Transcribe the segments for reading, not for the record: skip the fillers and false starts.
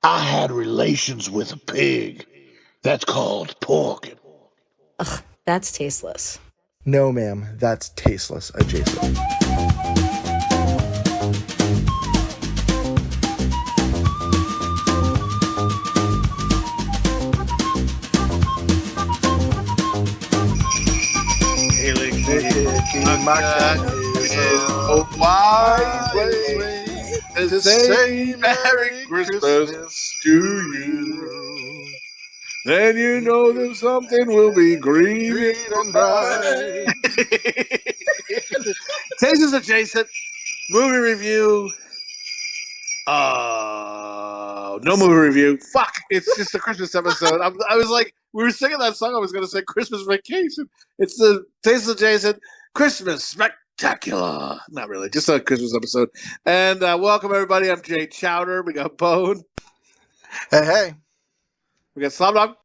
I had relations with a pig. That's called porking. Ugh, that's tasteless. No, ma'am, that's tasteless adjacent. A wise way to say Merry Christmas to you. Then you know that something will be green and bright. Tasteless adjacent movie review. No movie review. Fuck! It's just a Christmas episode. I was like, we were singing that song. I was going to say Christmas Vacation. It's the Tasteless adjacent Christmas Spectacular. Not really, just a Christmas episode. And welcome everybody. I'm Jay Chowder. We got Bone. Hey. We got Slumdog.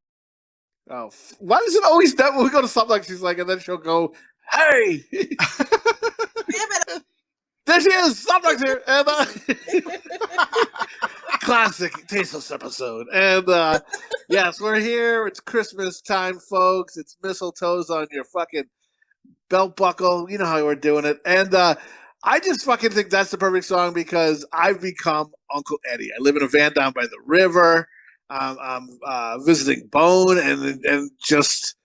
Oh, why does it always that when we go to Slumdog, she's like, and then she'll go, "Hey." There she is. Slumdog's here. And classic tasteless episode. And yes, we're here. It's Christmas time, folks. It's mistletoes on your fucking belt buckle. You know how we're doing it. And I just fucking think that's the perfect song because I've become Uncle Eddie. I live in a van down by the river. I'm visiting Bone and just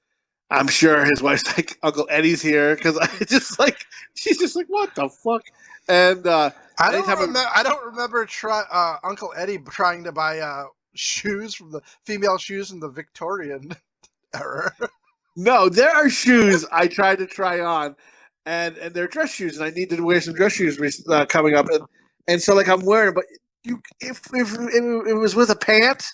I'm sure his wife's like, Uncle Eddie's here because I just like she's just like, what the fuck? And I don't remember Uncle Eddie trying to buy shoes from the female shoes in the Victorian era. No, there are shoes I tried to try on, and they're dress shoes, and I need to wear some dress shoes coming up, and so like I'm wearing, but if it was with a pant,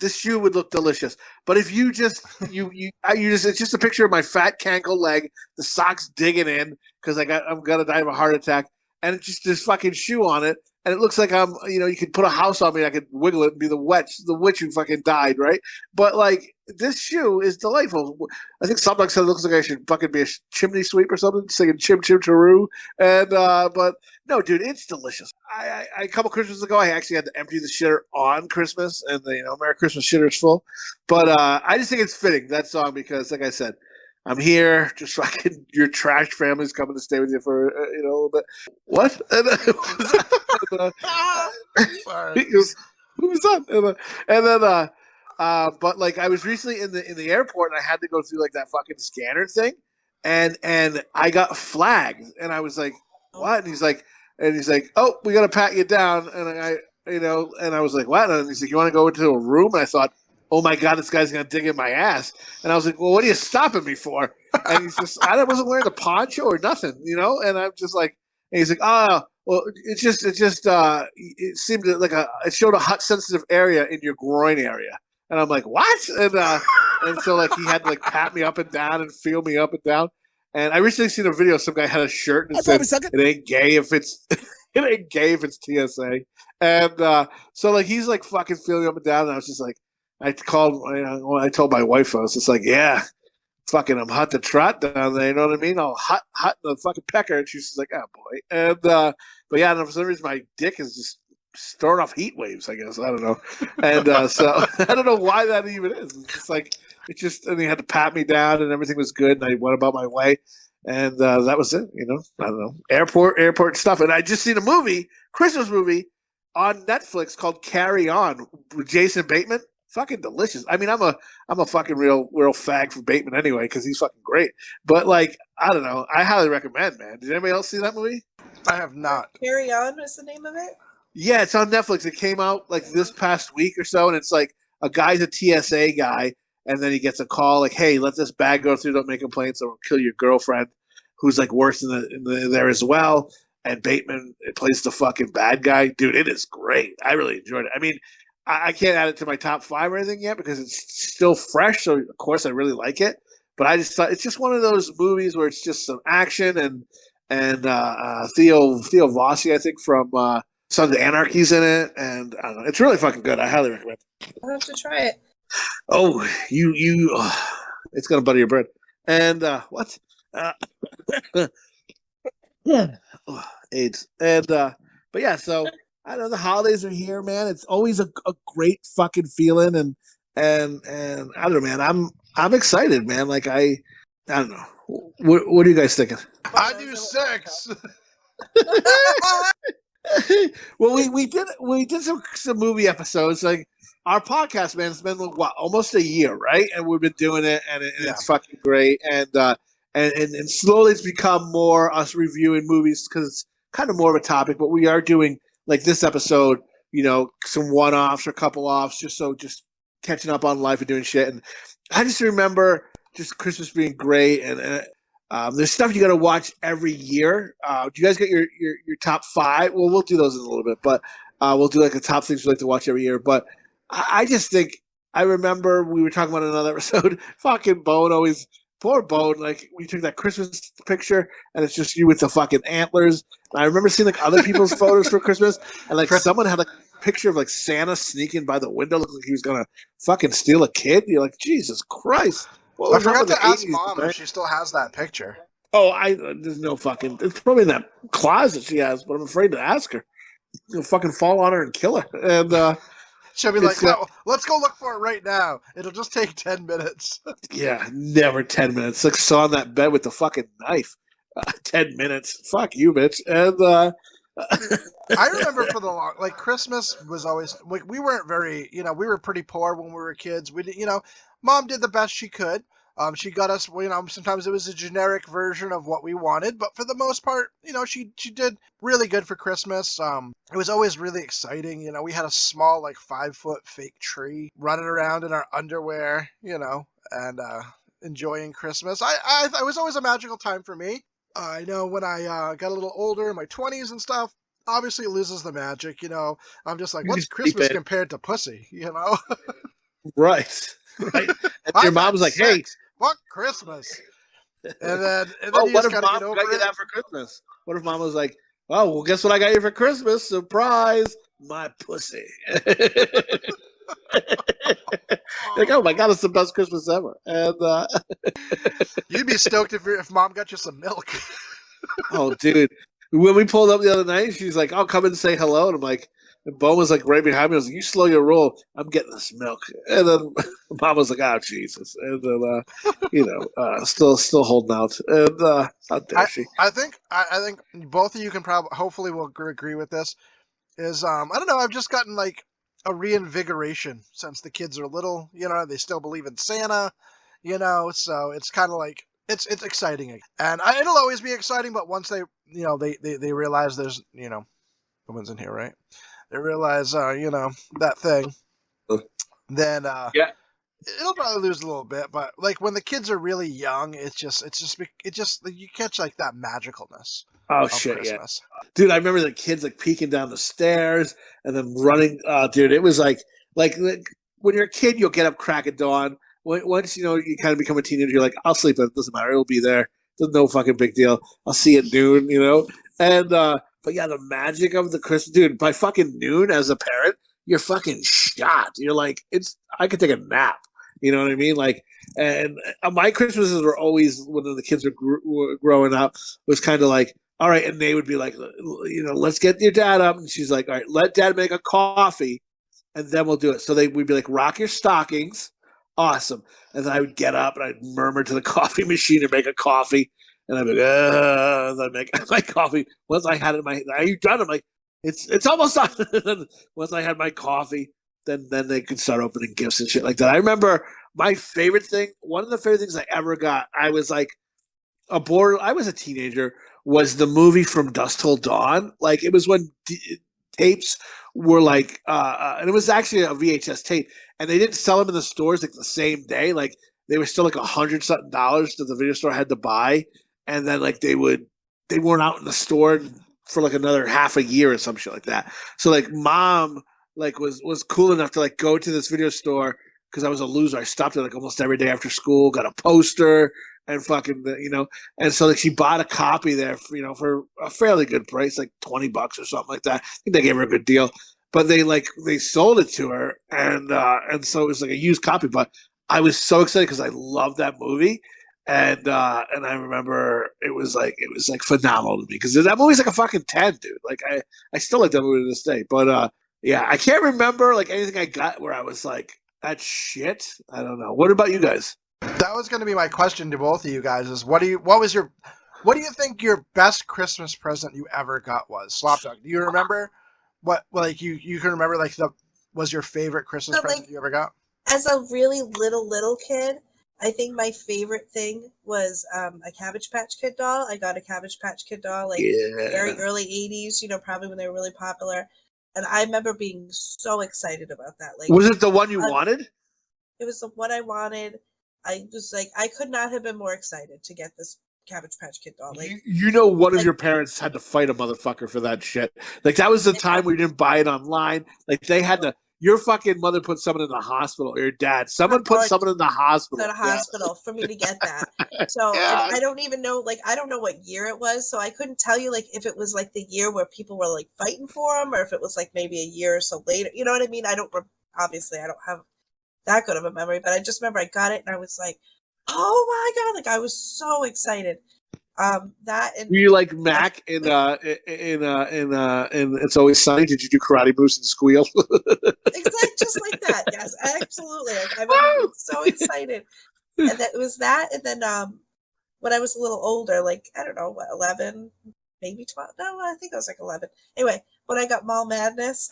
this shoe would look delicious. But if you just it's just a picture of my fat cankle leg, the socks digging in because I'm gonna die of a heart attack. And it's just this fucking shoe on it, and it looks like you could put a house on me, and I could wiggle it and be the witch who fucking died, right? But like this shoe is delightful. I think somebody said it looks like I should fucking be a chimney sweep or something, singing Chim Chim Charoo. And but no, dude, it's delicious. I a couple Christmases ago, I actually had to empty the shitter on Christmas, and the Merry Christmas shitter's full. But I just think it's fitting that song because, like I said. I'm here, just fucking your trash family's coming to stay with you for a little bit. What? He goes, who was that? And then but like I was recently in the airport and I had to go through like that fucking scanner thing, and I got flagged, and I was like, what? And he's like, oh, we gotta pat you down, and and I was like, what? And he's like, you want to go into a room? And I thought, oh my God, this guy's going to dig in my ass. And I was like, well, what are you stopping me for? And he's just, I wasn't wearing a poncho or nothing, and I'm just like, and he's like, oh, well, it seemed like it showed a hot sensitive area in your groin area. And I'm like, what? And so like he had to like pat me up and down and feel me up and down. And I recently seen a video, some guy had a shirt and said, it ain't gay if it's, it ain't gay if it's TSA. And so like he's like fucking feeling me up and down. And I was just like, I told my wife, I was just like, yeah, fucking, I'm hot to trot down there. You know what I mean? All hot in the fucking pecker. And she's just like, oh boy. And, but yeah, and for some reason, my dick is just throwing off heat waves, I guess. I don't know. And so I don't know why that even is. It's just like, and he had to pat me down and everything was good. And I went about my way. And that was it. I don't know. Airport stuff. And I just seen a Christmas movie on Netflix called Carry On with Jason Bateman. Fucking delicious. I mean, I'm a fucking real fag for Bateman anyway because he's fucking great. But like, I don't know. I highly recommend, man. Did anybody else see that movie? I have not. Carry On is the name of it? Yeah, it's on Netflix. It came out like this past week or so, and it's like a guy's a TSA guy, and then he gets a call like, "Hey, let this bag go through. Don't make complaints, or we'll kill your girlfriend," who's like worse in there as well. And Bateman plays the fucking bad guy. Dude, it is great. I really enjoyed it. I mean. I can't add it to my top 5 or anything yet because it's still fresh. So of course I really like it, but I just thought it's just one of those movies where it's just some action and Theo Vossi, I think from Sons of Anarchy's in it, and I don't know, it's really fucking good. I highly recommend it. I'll have to try it. Oh, it's gonna butter your bread. And what? Yeah, AIDS. And but yeah, so. I don't know, the holidays are here, man. It's always a great fucking feeling, and I don't know, man. I'm excited, man. Like I don't know. What are you guys thinking? I do 6. Well, we did some movie episodes. Like our podcast, man, it's been what almost a year, right? And we've been doing it, and Yeah. it's fucking great. And slowly it's become more us reviewing movies because it's kind of more of a topic. But we are doing like this episode, some one offs or couple offs, just catching up on life and doing shit. And I just remember just Christmas being great, and there's stuff you got to watch every year. Do you guys get your top 5? Well, we'll do those in a little bit, but we'll do like the top things we like to watch every year. But I just think I remember we were talking about another episode. Fucking Bone always, poor Bone. Like we took that Christmas picture, and it's just you with the fucking antlers. And I remember seeing like other people's photos for Christmas, and like someone had like a picture of like Santa sneaking by the window, looking like he was gonna fucking steal a kid. You're like, Jesus Christ. I forgot to ask Mom if she still has that picture. Oh, there's no fucking. It's probably in that closet she has, but I'm afraid to ask her. You'll fucking fall on her and kill her. And she'll be like, "Let's go look for it right now. It'll just take 10 minutes." Yeah, never 10 minutes. Like saw on that bed with the fucking knife. 10 minutes. Fuck you, bitch. And I remember for the long, like Christmas was always like we weren't very, we were pretty poor when we were kids. We did, Mom did the best she could. She got us, sometimes it was a generic version of what we wanted, but for the most part, she did really good for Christmas. It was always really exciting. We had a small, like 5-foot fake tree running around in our underwear, and enjoying Christmas. It was always a magical time for me. I know when I got a little older in my 20s and stuff, obviously it loses the magic, I'm just like, what's Christmas compared to pussy, Right. Right. And your mom's like, hey, fuck Christmas. And then well, you what just if gotta mom get over got you it. that for Christmas? What if mom was like, oh, well, guess what I got you for Christmas? Surprise, my pussy. Like, oh my God, it's the best Christmas ever. And you'd be stoked if mom got you some milk. Oh, dude. When we pulled up the other night, she's like, I'll come in and say hello. And I'm like, and Bo was like right behind me. I was like, you slow your roll. I'm getting this milk. And then Mom was like, oh, Jesus. And then, still holding out. And how dare she? I think both of you can hopefully will agree with this. Is I don't know. I've just gotten like a reinvigoration since the kids are little. They still believe in Santa. So it's kind of like it's exciting, and it'll always be exciting. But once they they realize there's women's in here, right? They realize that thing, then yeah. It'll probably lose a little bit. But like when the kids are really young, it just you catch like that magicalness. Oh shit, Christmas. Yeah, dude! I remember the kids like peeking down the stairs and then running. Dude, it was like when you're a kid, you'll get up crack of dawn. Once you kind of become a teenager, you're like, I'll sleep. It doesn't matter. It'll be there. There's no fucking big deal. I'll see it noon. And but yeah, the magic of the Christmas, dude. By fucking noon, as a parent, you're fucking shot. You're like, I could take a nap. You know what I mean? Like, and my Christmases were always when the kids were growing up was kind of like, all right, and they would be like, let's get your dad up, and she's like, all right, let dad make a coffee, and then we'll do it. So we'd be like, rock your stockings, awesome, and then I would get up and I'd murmur to the coffee machine and make a coffee, and I'd be like, and I'd make my coffee. Once I had it, are you done? I'm like, it's almost done. Once I had my coffee, then they could start opening gifts and shit like that. I remember my favorite thing, one of the favorite things I ever got, I was like I was a teenager, was the movie From Dusk Till Dawn. Like it was when tapes were like, and it was actually a VHS tape, and they didn't sell them in the stores like the same day. Like they were still like $100-something that the video store had to buy, and then like they weren't out in the store for like another half a year or some shit like that. So like mom like was cool enough to like go to this video store because I was a loser. I stopped it like almost every day after school, got a poster and fucking and so like she bought a copy there for a fairly good price, like $20 or something like that. I think they gave her a good deal, but they sold it to her, and so it was like a used copy. But I was so excited because I loved that movie. and I remember it was like phenomenal to me because that movie's like a fucking 10, dude. Like I still like that movie to this day. But yeah, I can't remember like anything I got where I was like that shit. I don't know. What about you guys? That was going to be my question to both of you guys: is what do you think your best Christmas present you ever got was? Slapdog, do you remember what like you can remember like the was your favorite Christmas present you ever got? As a really little kid, I think my favorite thing was a Cabbage Patch Kid doll. I got a Cabbage Patch Kid doll like very early 80s, probably when they were really popular. And I remember being so excited about that. Like, was it the one you wanted? It was the one I wanted. I was like, I could not have been more excited to get this Cabbage Patch Kid doll. Like, one of your parents had to fight a motherfucker for that shit. Like that was the time where you didn't buy it online. Like they had to. Your fucking mother put someone in the hospital, or your dad. Someone put someone in the hospital. For me to get that. So I don't even know. Like I don't know what year it was, so I couldn't tell you like if it was like the year where people were like fighting for them, or if it was like maybe a year or so later. You know what I mean? Obviously I don't have that good of a memory, but I just remember I got it and I was like, oh my god! Like I was so excited. That and were you like Mac in It's Always Sunny? Did you do Karate Moves and squeal? Exactly, just like that. Yes, absolutely. Like I was so excited, and that it was that. And then when I was a little older, like I don't know, what 11, maybe 12. No, I think I was like 11. Anyway, when I got Mall Madness.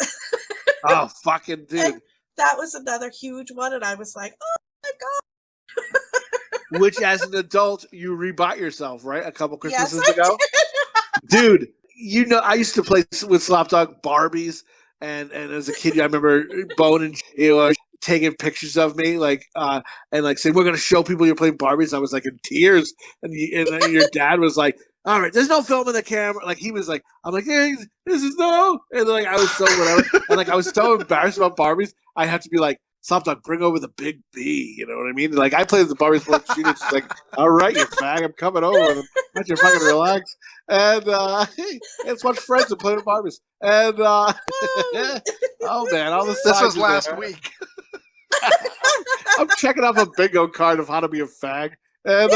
Oh fucking dude! And that was another huge one, and I was like, oh my god. Which, as an adult, you rebought yourself, right? A couple Christmases ago. Dude, I used to play with Slapdog Barbies, and as a kid, I remember Bone and taking pictures of me, and saying, we're going to show people you're playing Barbies. I was like in tears, and your dad was like, all right, there's no film in the camera. Like he was like, I'm like, hey, this is no, and like I was so whatever, and like I was so embarrassed about Barbies. I have to be like, Slapdog, bring over the big B. You know what I mean? Like I played the Barbies for she was just like, all right, you fag, I'm coming over. Why don't you fucking relax? And hey, let's watch Friends and play with Barbies. And oh man, all the this was last week. I'm checking off a bingo card of how to be a fag. And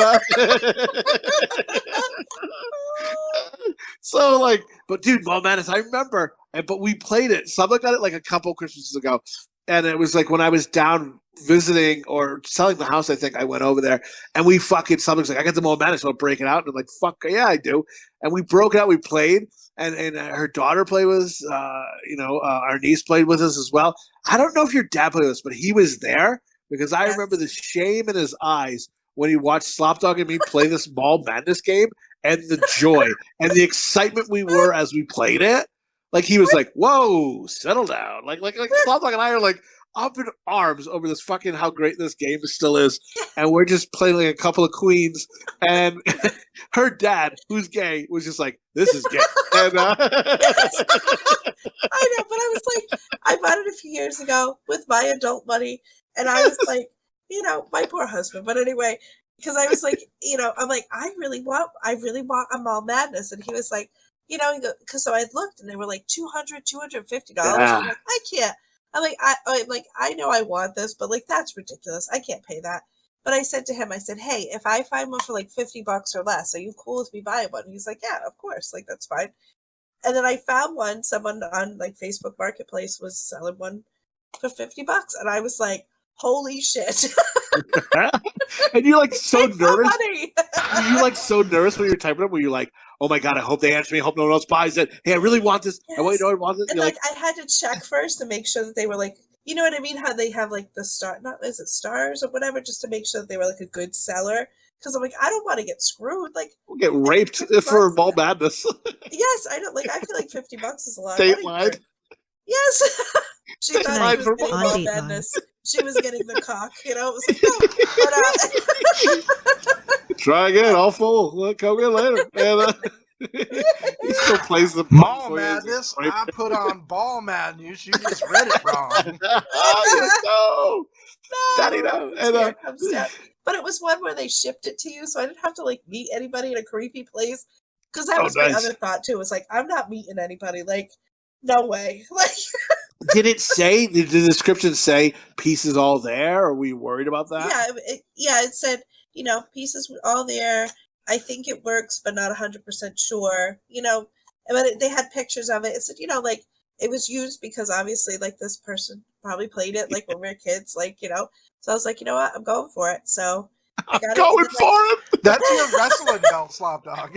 so like, but dude, Mall Madness, I remember, but we played it. Someone got it like a couple Christmases ago. And it was like when I was down visiting or selling the house, I think I went over there and we someone's like, I got the Mall Madness, I'll break it out. And I'm like, fuck yeah, I do. And we broke it out, we played, and her daughter played with us, our niece played with us as well. I don't know if your dad played with us, but he was there because I remember the shame in his eyes when he watched Slapdog and me play this Mall Madness game and the joy and the excitement we were as we played it. Like he was like, "Whoa, settle down!" Like Slapdog and I are like up in arms over this fucking how great this game still is, and we're just playing like a couple of queens. And her dad, who's gay, was just like, "This is gay." And, I know, but I was like, I bought it a few years ago with my adult money, and I was like, my poor husband. But anyway, because I was like, I'm like, I really want a Mall Madness, and he was like. Because so I looked and they were like $200, $250. Yeah. I'm like, I can't. I know I want this, but like that's ridiculous. I can't pay that. But I said to him, I said, hey, if I find one for like $50 or less, are you cool with me buying one? And he's like, yeah, of course, like that's fine. And then I found one. Someone on like Facebook Marketplace was selling one for $50, and I was like, holy shit. And you're like so nervous. You're like so nervous when you're typing it, where you're like, oh my god, I hope they answer me. I hope no one else buys it. Hey, I really want this. Yes. I want this. And like I had to check first to make sure that they were like, you know what I mean? How they have like the is it stars or whatever, just to make sure that they were like a good seller. Because I'm like, I don't want to get screwed. Like we'll get raped for Mall Madness. Yes, I don't like. I feel like $50 is a lot. Statewide. Yes. She thought she was getting Mall Madness. She was getting the cock. It was like, no. But, try again. All full. Come in later. And, he still plays the Mall Madness. I put on Ball Madness. You just read it wrong. Oh, no. Daddy, no. And, but it was one where they shipped it to you, so I didn't have to like meet anybody in a creepy place. Because that was my other thought too. Was like, I'm not meeting anybody. Like, no way. Like. Did it say? Did the description say pieces all there? Are we worried about that? Yeah, it said. pieces were all there. I think it works, but not 100% sure, but they had pictures of it. It said, like it was used because obviously like this person probably played it like when we were kids, so I was like, you know what, I'm going for it. So I got Going it. for it. That's your wrestling belt, Slop Dog.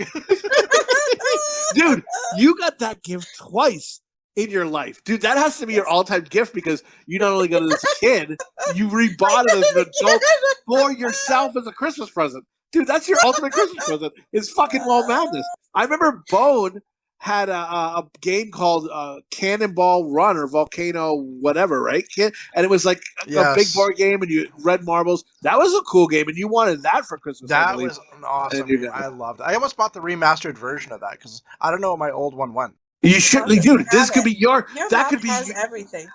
Dude, you got that gift twice in your life. Dude, that has to be your all-time gift because you not only got it as a kid, you rebought it as an adult for yourself as a Christmas present. Dude, that's your ultimate Christmas present. It's fucking Wall Madness. I remember Bone had a game called Cannonball Run or Volcano whatever, right? And it was like a big board game and you red marbles. That was a cool game and you wanted that for Christmas. That was an awesome game. I loved it. I almost bought the remastered version of that because I don't know what my old one went. You should, dude. This could be your. That could be everything.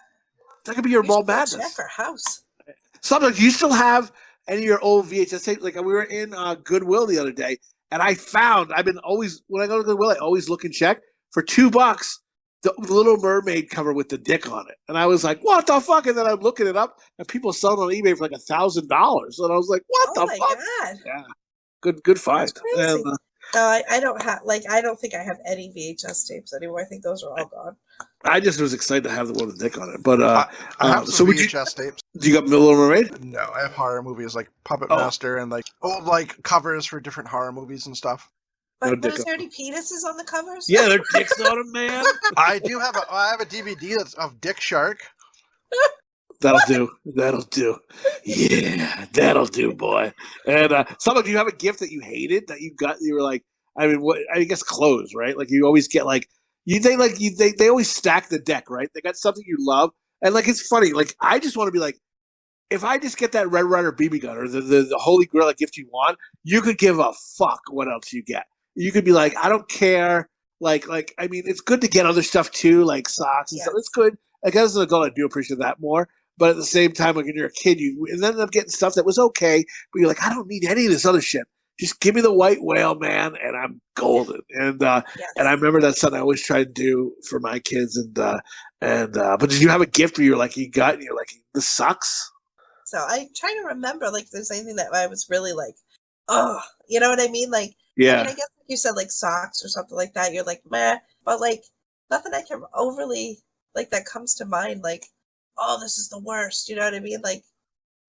That could be your Wall Madness. Check our house. Sometimes you still have any of your old VHS tapes. Like we were in Goodwill the other day, and I found when I go to Goodwill, I always look and check for $2 the Little Mermaid cover with the dick on it, and I was like, "What the fuck?" And then I'm looking it up, and people selling on eBay for like $1,000, and I was like, "What the fuck?" God. Yeah, good find. And, no, I don't have I don't think I have any VHS tapes anymore. I think those are all gone. I just was excited to have the one with the dick on it. But I have some VHS tapes. Do you got Little Mermaid? No, I have horror movies like Puppet Master and like old like covers for different horror movies and stuff. But is there any penises on the covers? Yeah, there are dicks on them, man. I have a DVD that's of Dick Shark. That'll do. Yeah, that'll do, boy. And some of you have a gift that you hated that you got. You were like, I mean, what? I guess clothes, right? Like you always get like they always stack the deck, right? They got something you love, and like it's funny. Like I just want to be like, if I just get that Red Ryder BB gun or the Holy Grail gift you want, you could give a fuck what else you get. You could be like, I don't care. Like I mean, it's good to get other stuff too, like socks and stuff. It's good. Like as an adult, I do appreciate that more. But at the same time, like when you're a kid, you ended up getting stuff that was okay, but you're like, I don't need any of this other shit. Just give me the white whale, man, and I'm golden. And and I remember that's something I always tried to do for my kids. But did you have a gift where you're like, you got, and you're like, this sucks? So I try to remember, like, if there's anything that I was really like, oh, you know what I mean? Like, yeah. I mean, I guess like you said, like socks or something like that. You're like, meh, but like nothing I can overly like that comes to mind. Like, oh, this is the worst. You know what I mean? Like,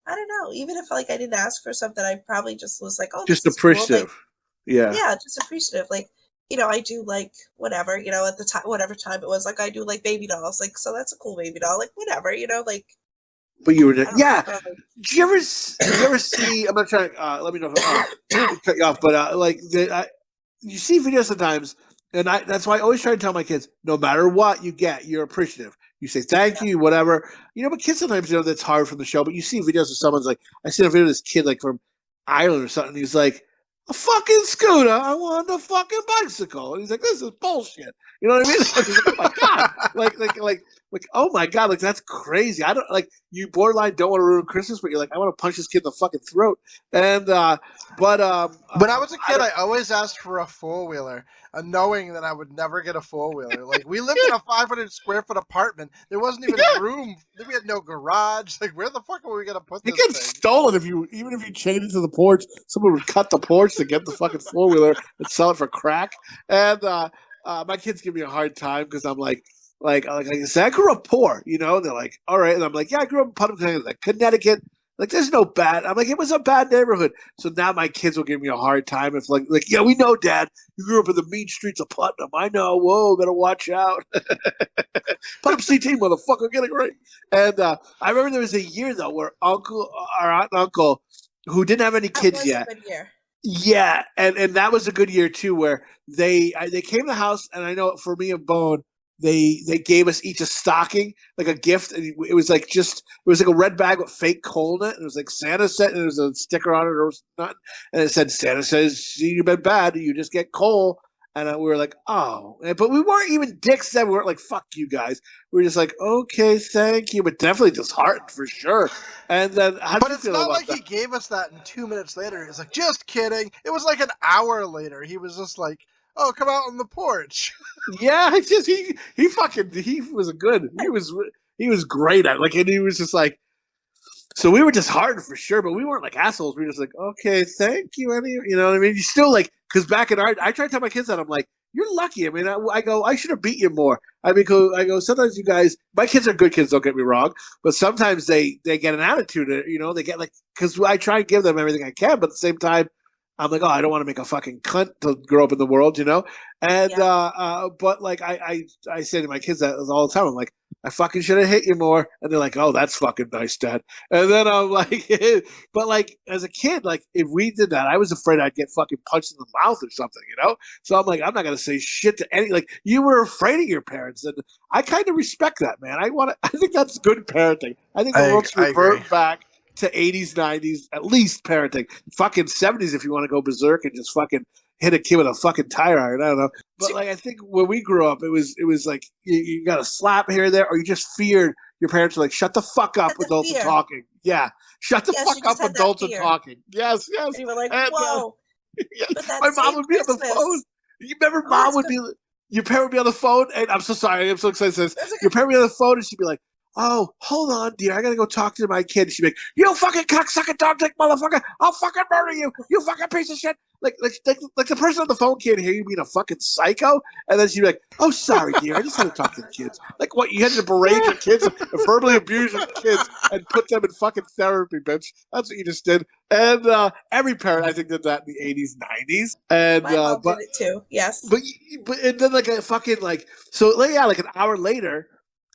I don't know. Even if like I didn't ask for something, I probably just was like, oh, just this appreciative. Is cool. Like, yeah, just appreciative. Like, I do like whatever. At the time, whatever time it was, like I do like baby dolls. Like, so that's a cool baby doll. Like, whatever. Like. But you were did you ever see? I'm not trying. Let me know if cut you off. But you see videos sometimes, and that's why I always try to tell my kids, no matter what you get, you're appreciative. You say thank you, whatever. But kids sometimes that's hard from the show. But you see videos of someone's like, I seen a video of this kid like from Ireland or something. He's like, a fucking scooter. I want a fucking bicycle. And he's like, this is bullshit. You know what I mean? Like, oh my god! Like, oh my god! Like that's crazy. I don't like you. Borderline don't want to ruin Christmas, but you're like, I want to punch this kid in the fucking throat. And when I was a kid, I always asked for a four-wheeler, knowing that I would never get a four-wheeler. Like we lived in a 500 square foot apartment. There wasn't even room. We had no garage. Like where the fuck are we gonna put this? It gets stolen even if you chain it to the porch. Someone would cut the porch to get the fucking four-wheeler and sell it for crack. And my kids give me a hard time because I'm like I said, I grew up poor, and they're like, all right. And I'm like, yeah, I grew up in Putnam, like Connecticut. Like, there's no bad. I'm like, it was a bad neighborhood. So now my kids will give me a hard time if like, yeah, we know, Dad, you grew up in the mean streets of Putnam. I know. Whoa, better watch out. Putnam CT, motherfucker, get it right. And I remember there was a year though where our aunt and uncle, who didn't have any kids yet. Yeah, and that was a good year too, where they came to the house, and I know for me and Bone, they gave us each a stocking, like a gift, and it was like a red bag with fake coal in it, and it was like Santa said, and there was a sticker on it or not, and it said Santa says, "See, you've been bad, you just get coal." And we were like, oh, but we weren't even dicks then. We weren't like, fuck you guys. We were just like, okay, thank you, but definitely disheartened for sure. And then, but it's not like he gave us that, and 2 minutes later, he's like, just kidding. It was like an hour later. He was just like, oh, come out on the porch. Yeah, it's just he was good. He was great at it. Like, and he was just like, So we were just hard for sure, but we weren't like assholes. We were just like, okay, thank you, Eddie. You know what I mean? You still like, because back in I try to tell my kids that I'm like, you're lucky. I mean, I go, I should have beat you more. I mean, I go, sometimes you guys, my kids are good kids, don't get me wrong, but sometimes they get an attitude, you know, they get like, because I try and give them everything I can, but at the same time, I'm like, oh, I don't want to make a fucking cunt to grow up in the world, you know? And, but like, I say to my kids that all the time. I'm like, I fucking should have hit you more. And they're like, oh, that's fucking nice, Dad. And then I'm like, but like, as a kid, like, if we did that, I was afraid I'd get fucking punched in the mouth or something, you know? So I'm like, I'm not going to say shit to any, like, you were afraid of your parents. And I kind of respect that, man. I think that's good parenting. I think the world should revert back to 80s, 90s, at least parenting. Fucking 70s if you want to go berserk and just fucking hit a kid with a fucking tire iron. I don't know. But like I think when we grew up, it was like you got a slap here or there, or you just feared your parents were like, shut the fuck up, adults are talking. Yeah. Shut the fuck up, adults are talking. Yes, yes. And you were like, whoa. Yes. My mom would be on the phone. You remember mom would be your parent would be on the phone, and I'm so sorry, I'm so excited to say this. Your parent would be on the phone and she'd be like, oh, hold on, dear. I gotta go talk to my kid. She'd be like, you fucking cocksucking dog dick motherfucker. I'll fucking murder you. You fucking piece of shit. Like the person on the phone can't hear you being a fucking psycho. And then she'd be like, oh, sorry, dear. I just had to talk to the kids. Like, what? You had to berate your kids and verbally abuse your kids and put them in fucking therapy, bitch. That's what you just did. And every parent, I think, did that in the 80s, 90s. And my mom did it too. Yes. But and then like a fucking like so yeah, like an hour later.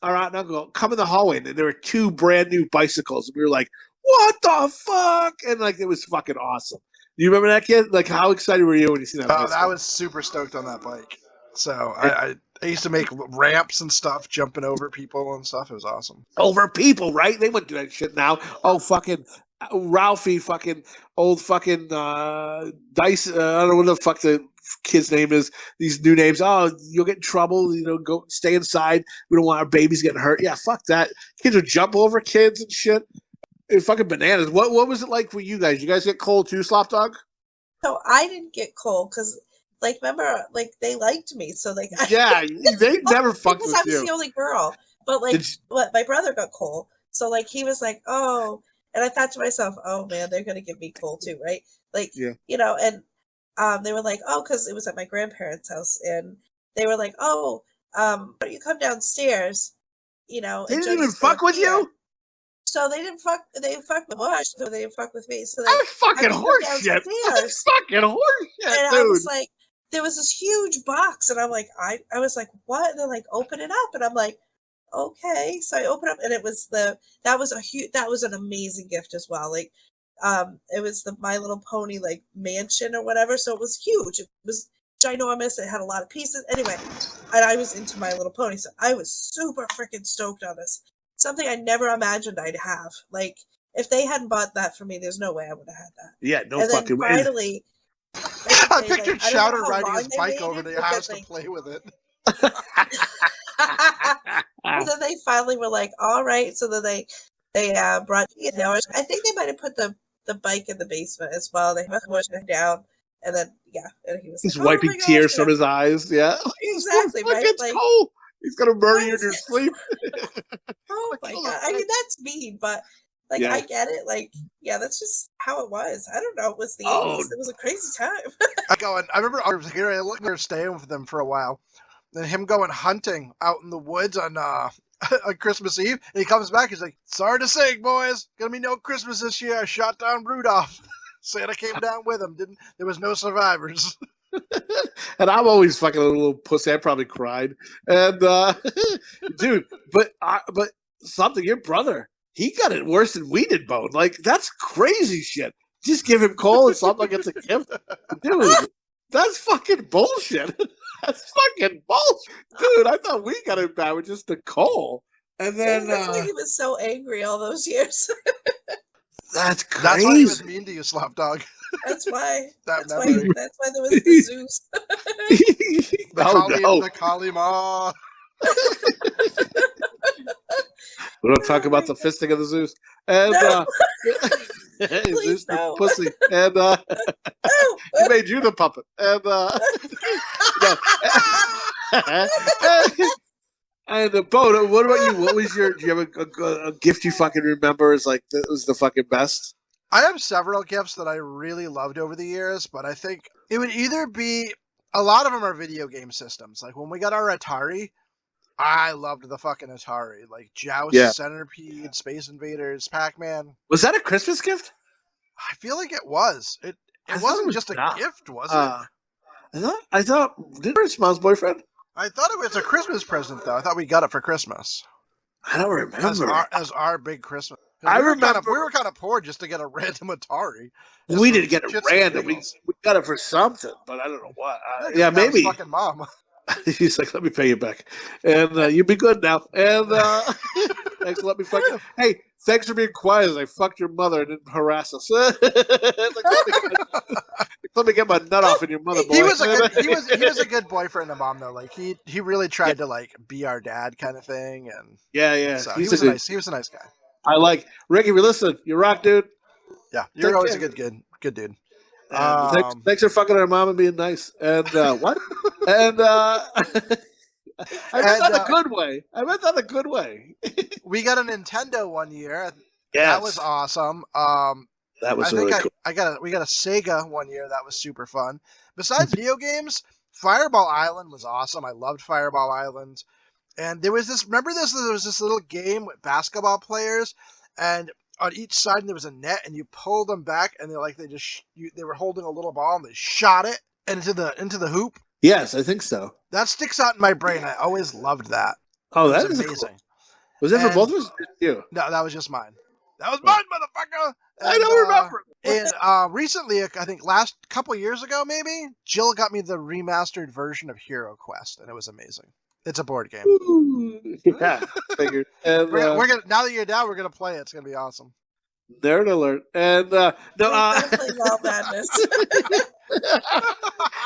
Our aunt and uncle come in the hallway, and there were two brand new bicycles. And we were like, what the fuck? And like, it was fucking awesome. Do you remember that, kid? Like, how excited were you when you see that bicycle? I was super stoked on that bike. So I used to make ramps and stuff, jumping over people and stuff. It was awesome. Over people, right? They wouldn't do that shit now. Oh, fucking Ralphie, fucking old fucking Dice. I don't know what the fuck the kid's name is. These new names. Oh, you'll get in trouble. You know, go stay inside. We don't want our babies getting hurt. Yeah, fuck that. Kids would jump over kids and shit. It's fucking bananas. What was it like for you guys? You guys get cold too, Slop Dog? So I didn't get cold because, like, remember, like, they liked me. So, like, yeah, they never fucked with you. Because I was the only girl. But, like, my brother got cold. So, like, he was like, oh. And I thought to myself, oh, man, they're going to give me cold too, right? Like, you know, and they were like, oh, because it was at my grandparents' house. And they were like, oh, why don't you come downstairs, you know. They didn't even fuck with you? So they didn't fuck. They fucked with Bush, so they didn't fuck with me. So that's fucking horseshit. That's fucking horseshit, and dude. I was like, there was this huge box, and I'm like, I was like, what? And they're like, open it up, and I'm like, okay. So I open up, and it was that was an amazing gift as well. Like, it was the My Little Pony like mansion or whatever. So it was huge. It was ginormous. It had a lot of pieces. Anyway, and I was into My Little Pony, so I was super freaking stoked on this. Something I never imagined I'd have. Like, if they hadn't bought that for me, there's no way I would have had that. Yeah, no and fucking way. Finally, I pictured Chowder riding his bike over to your house to play with it. And then they finally were like, all right. So then they brought, you know, I think they might have put the bike in the basement as well. They pushed it down. And then, and he was he's like, wiping tears from his eyes. Yeah. Exactly, right? It's like, cold. He's going to murder you in your sleep. Oh, my God. I mean, that's mean, but, like, I get it. Like, that's just how it was. I don't know. It was the 80s. It was a crazy time. I remember I was here, I looked there staying with them for a while. Then him going hunting out in the woods on Christmas Eve. And he comes back. He's like, sorry to say, boys, going to be no Christmas this year. I shot down Rudolph. Santa came down with him. There was no survivors. And I'm always fucking a little pussy. I probably cried. And dude, but something, your brother, he got it worse than we did, Bone. Like, that's crazy shit. Just give him coal and something gets a gift. Dude, that's fucking bullshit. That's fucking bullshit. Dude, I thought we got it bad with just the coal. And then that's why he was so angry all those years. That's crazy. That's why he was mean to you, Slop Dog. That's why. That's why there was the Zeus. The Kalima. We don't talk about the fisting of the Zeus. And Zeus the pussy. And he made you the puppet. And And Bo, what about you? What was your? Do you have a gift you fucking remember? Is like that was the fucking best. I have several gifts that I really loved over the years, but I think it would either be a lot of them are video game systems. Like when we got our Atari, I loved the fucking Atari. Like Joust, Yeah. Centipede, Space Invaders, Pac-Man. Was that a Christmas gift? I feel like it was. It I thought wasn't it was just a not. gift, was it? I thought did Rich Mom's boyfriend? I thought it was a Christmas present though. I thought we got it for Christmas I don't remember. as our big Christmas. I we remember were kind of poor just to get a random Atari. we didn't get it Shits and random. We giggles. got it for something, but I don't know what. Yeah, 'cause that was maybe. fucking mom. He's like, let me pay you back, and you be good now. And thanks, let me fuck. Hey, thanks for being quiet as I fucked your mother and didn't harass us. Let me get my nut off in your mother, boy. He was a good boyfriend to mom though. Like he really tried to like be our dad kind of thing, and yeah. so he was a nice guy. I like Ricky. If you listen, you rock, dude. Yeah, you're Take always care. a good dude. And thanks for fucking our mom and being nice. And what? And I meant that in a good way. I meant that in a good way. We got a Nintendo one year. Yes. That was awesome. That was really cool. We got a Sega one year. That was super fun. Besides video games, Fireball Island was awesome. I loved Fireball Island. And there was this little game with basketball players, and on each side there was a net, and you pulled them back, and they were holding a little ball, and they shot it into the hoop. Yes, I think so. That sticks out in my brain. I always loved that. Oh, It that was is amazing. cool. Was it for both of us? Or just you? No, that was just mine. That was mine, motherfucker. I don't remember. And recently, I think last couple years ago, maybe Jill got me the remastered version of Hero Quest, and it was amazing. It's a board game. Ooh, yeah, figured. And, We're gonna now that you're down, we're gonna play it. It's gonna be awesome. nerd alert. And no, Play Ball Madness.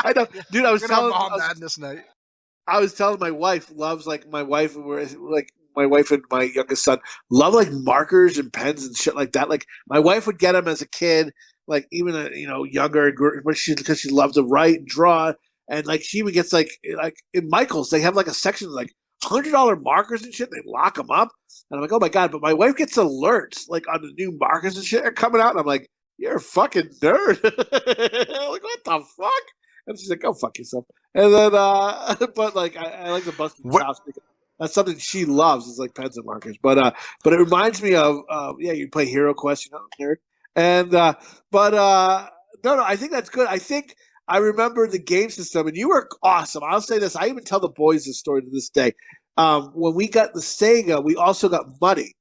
I know, dude. I was We're gonna have telling Ball Madness night. I was telling my wife loves like my wife and my youngest son love like markers and pens and shit like that. Like my wife would get them as a kid, like even younger, because she loved to write and draw, and like she even gets like in Michael's they have like a section of, like $100 markers and shit. They lock them up, and I'm like, oh my god! But my wife gets alerts like on the new markers and shit are coming out, and I'm like, you're a fucking nerd. I'm like, what the fuck? And she's like, go fuck yourself. And then, but like, I like the busted chops because that's something she loves is like pens and markers. But it reminds me of, you play Hero Quest, nerd. And, no, I think that's good. I think I remember the game system and you were awesome. I'll say this. I even tell the boys this story to this day. When we got the Sega, we also got money.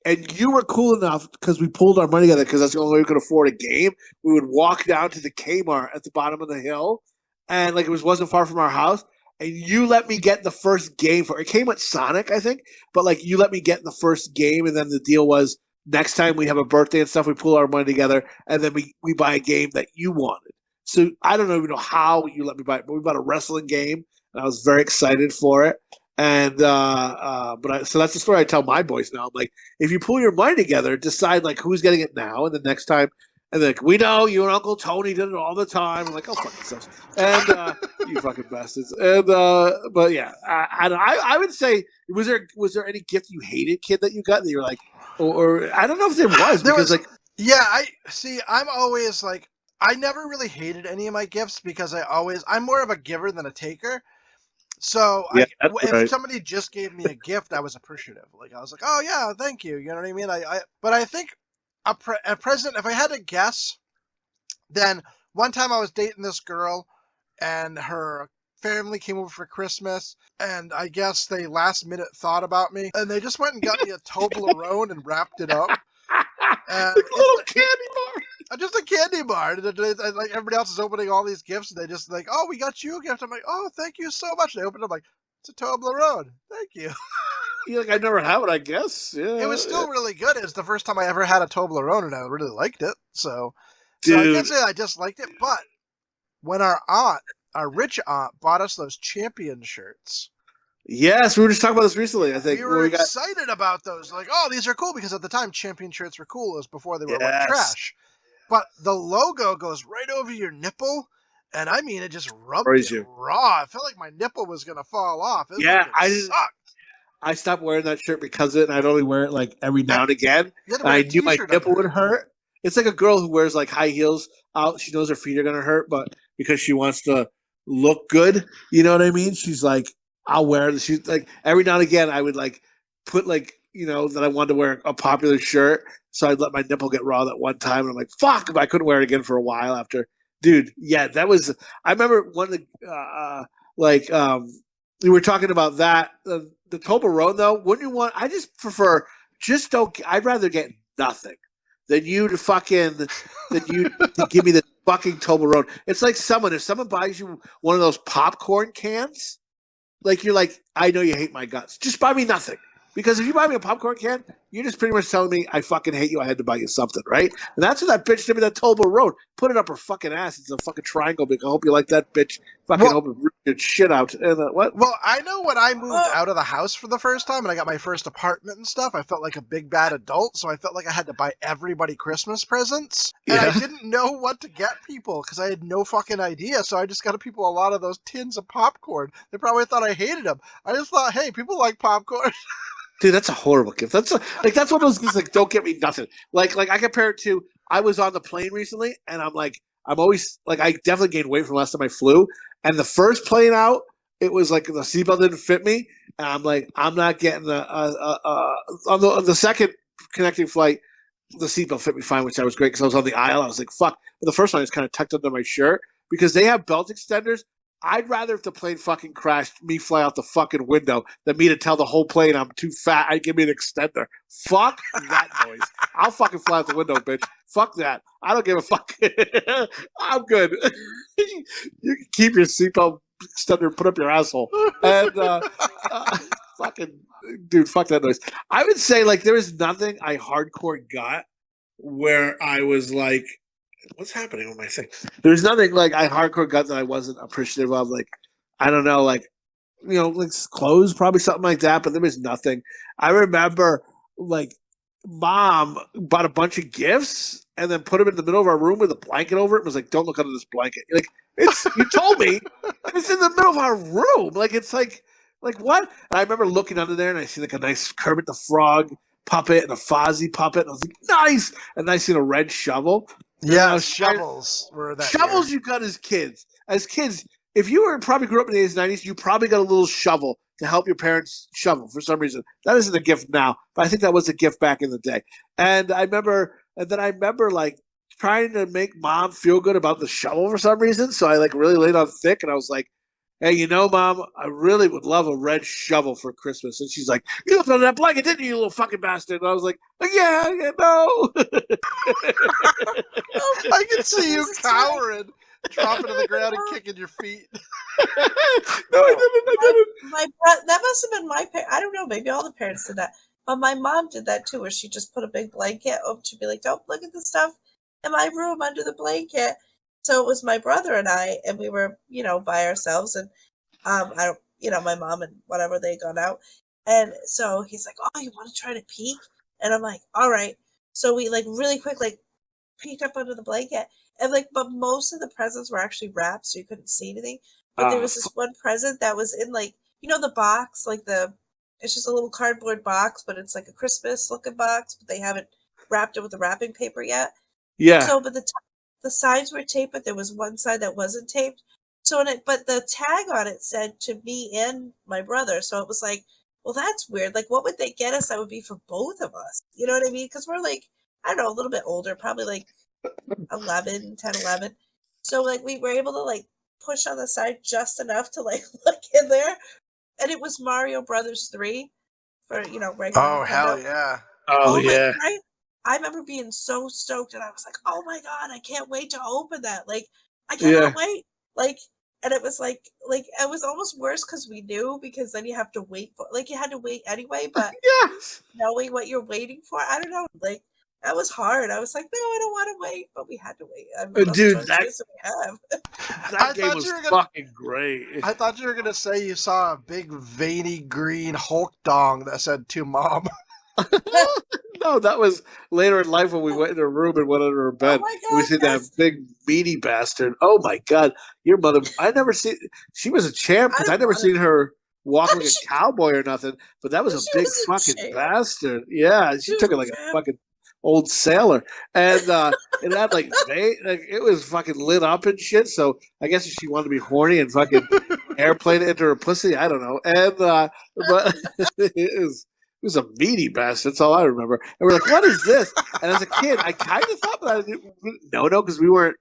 And you were cool enough because we pulled our money together because that's the only way we could afford a game. We would walk down to the Kmart at the bottom of the hill, and like wasn't far from our house. And you let me get the first game for it. Came with Sonic, I think, but like you let me get the first game, and then the deal was next time we have a birthday and stuff, we pull our money together, and then we buy a game that you wanted. So I don't even know how you let me buy it, but we bought a wrestling game, and I was very excited for it. And so that's the story I tell my boys now. I'm like, if you pull your money together, decide like who's getting it now, and the next time, and like we know you and Uncle Tony did it all the time. I'm like, oh fuck yourselves, and you fucking bastards. And but yeah, I would say was there any gift you hated, kid, that you got that you were like, or I don't know if there was because like yeah, I'm always like I never really hated any of my gifts because I'm more of a giver than a taker. So yeah, if somebody just gave me a gift, I was appreciative. Like I was like, oh yeah, thank you. You know what I mean? But I think a present. If I had to guess, then one time I was dating this girl, and her family came over for Christmas, and I guess they last minute thought about me, and they just went and got me a Toblerone and wrapped it up. Like a little candy bar. Just a candy bar. And like everybody else is opening all these gifts, and they just like, oh, we got you a gift. I'm like, oh, thank you so much. And I opened it, I'm like, it's a Toblerone. Thank you. You're like, I never have it, I guess. Yeah, it was still really good. It was the first time I ever had a Toblerone, and I really liked it. So I can't say I just liked it, but when our rich aunt, bought us those Champion shirts. Yes, we were just talking about this recently. I think we were excited about those. Like, oh, these are cool because at the time Champion shirts were cool. It was before they were like trash. But the logo goes right over your nipple, and I mean, it just rubbed it raw. I felt like my nipple was gonna fall off. It sucked. I stopped wearing that shirt because of it, and I'd only wear it like every now and again. You had to And wear I a knew my t-shirt nipple under would it. hurt. It's like a girl who wears like high heels out. She knows her feet are gonna hurt, but because she wants to look good, you know what I mean? She's like, I'll wear it. She's like, every now and again, I would like put like, that I wanted to wear a popular shirt, so I'd let my nipple get raw that one time, and I'm like, fuck, but I couldn't wear it again for a while after. Dude, yeah, that was. I remember one of the we were talking about that. The Toblerone, though, wouldn't you want? I just prefer just don't. I'd rather get nothing than you to give me the fucking Toblerone. It's like if someone buys you one of those popcorn cans, like you're like, I know you hate my guts. Just buy me nothing. Because if you buy me a popcorn can, you're just pretty much telling me I fucking hate you. I had to buy you something, right? And that's what that bitch did with that Toblerone. Put it up her fucking ass. It's a fucking triangle. I hope you like that bitch. Fucking hope it ripped your shit out. And what? Well, I know when I moved out of the house for the first time and I got my first apartment and stuff, I felt like a big bad adult, so I felt like I had to buy everybody Christmas presents. And I didn't know what to get people because I had no fucking idea, so I just got people a lot of those tins of popcorn. They probably thought I hated them. I just thought, hey, people like popcorn. Dude, that's a horrible gift. That's one of those gifts. Like, don't get me nothing. Like I compare it to. I was on the plane recently, and I'm always like, I definitely gained weight from last time I flew. And the first plane out, it was like the seatbelt didn't fit me, and I'm like, I'm not getting on the second connecting flight. The seatbelt fit me fine, which I was great because I was on the aisle. I was like, fuck. But the first one I was kind of tucked under my shirt because they have belt extenders. I'd rather if the plane fucking crashed, me fly out the fucking window than me to tell the whole plane I'm too fat. I'd give me an extender. Fuck that noise. I'll fucking fly out the window, bitch. Fuck that. I don't give a fuck. I'm good. You can keep your seatbelt extender and put up your asshole. And fucking dude, fuck that noise. I would say like there is nothing I hardcore got where I was like, what's happening with my thing? There's nothing like I hardcore got that I wasn't appreciative of. Like, I don't know, like, like clothes, probably something like that, but there was nothing. I remember like mom bought a bunch of gifts and then put them in the middle of our room with a blanket over it and was like, don't look under this blanket. Like, you told me it's in the middle of our room. Like, it's like what? And I remember looking under there and I see like a nice Kermit the Frog puppet and a Fozzie puppet. And I was like, nice. And I seen a red shovel. Yeah, shovels were that. Shovels you got as kids. As kids, if you probably grew up in the 80s, 90s, you probably got a little shovel to help your parents shovel for some reason. That isn't a gift now, but I think that was a gift back in the day. And I remember like trying to make mom feel good about the shovel for some reason. So I like really laid on thick and I was like, hey, mom, I really would love a red shovel for Christmas. And she's like, you looked under that blanket, didn't you little fucking bastard? And I was like, yeah, no. I can see you cowering, dropping to the ground and kicking your feet. No, I didn't. That must have been my parents. I don't know. Maybe all the parents did that. But my mom did that too, where she just put a big blanket over. She'd be like, don't look at the stuff in my room under the blanket. So it was my brother and I, and we were, by ourselves. And I don't, my mom and whatever, they gone out. And so he's like, oh, you want to try to peek? And I'm like, all right. So we like really quick, like peeked up under the blanket. And like, but most of the presents were actually wrapped, so you couldn't see anything. But there was this one present that was in like, the box, like it's just a little cardboard box, but it's like a Christmas looking box, but they haven't wrapped it with the wrapping paper yet. Yeah. So, but the sides were taped, but there was one side that wasn't taped. So, but the tag on it said to me and my brother. So it was like, well, that's weird. Like, what would they get us that would be for both of us? You know what I mean? Because we're like, I don't know, a little bit older, probably like 10, 11. So like we were able to like push on the side just enough to like look in there. And it was Mario Brothers 3 for, regular Oh, Nintendo. hell yeah. Oh yeah. I remember being so stoked and I was like, oh my God, I can't wait to open that. Like, I cannot wait. Like, and it was like it was almost worse because we knew, because then you have to wait for, like, you had to wait anyway, but knowing what you're waiting for, I don't know, like, that was hard. I was like, no, I don't want to wait, but we had to wait. I mean, dude, that game was fucking great. I thought you were going to say you saw a big veiny green Hulk dong that said to mom. No, that was later in life when we went in her room and went under her bed. Oh my God, we seen that big meaty bastard. Oh my God, your mother! I never seen. She was a champ because I never seen her walk like a cowboy or nothing, but that was a She big was a fucking champ. bastard. Yeah, she took it like a fucking old sailor, and it had like it was fucking lit up and shit. So I guess she wanted to be horny and fucking airplane it into her pussy. I don't know, and but it was a meaty bastard. That's all I remember. And we're like, "What is this?" And as a kid, I kind of thought, but I didn't know, because we weren't.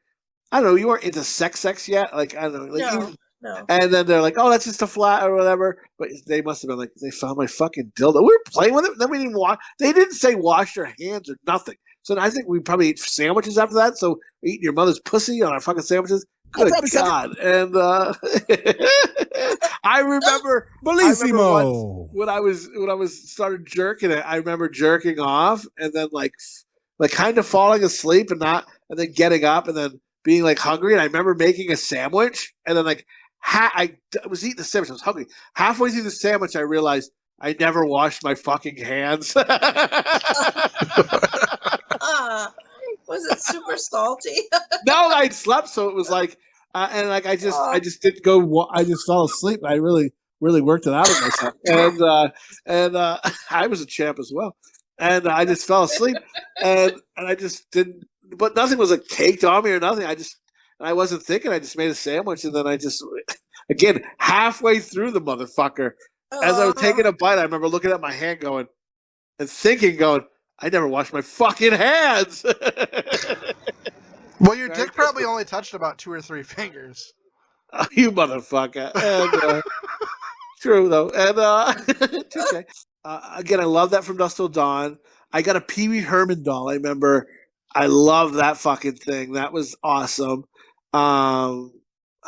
I don't know. You weren't into sex yet. Like I don't know. Like No. And then they're like, "Oh, that's just a flat or whatever." But they must have been like, "They found my fucking dildo." We were playing with it. Then we didn't wash. They didn't say wash your hands or nothing. So I think we probably ate sandwiches after that. So eating your mother's pussy on our fucking sandwiches. Good God! And I remember Bellissimo. once when I was started jerking it. I remember jerking off and then like kind of falling asleep and then getting up and then being like hungry. And I remember making a sandwich and then like I was eating the sandwich. I was hungry. Halfway through the sandwich, I realized I never washed my fucking hands. Was it super salty? No, I slept, so it was like, and like I just didn't go. I just fell asleep. I really worked it out of myself, and I was a champ as well. And I just fell asleep, and I just didn't. But nothing was like caked on me or nothing. I wasn't thinking. I just made a sandwich, and then I just, again, halfway through the motherfucker, as I was taking a bite, I remember looking at my hand, going, I never washed my fucking hands. Well, your dick probably only touched about 2 or 3 fingers. Oh, you motherfucker. And, true, though. And, touche. Again, I love that From Dusk Till Dawn. I got a Pee Wee Herman doll. I remember I love that fucking thing. That was awesome. I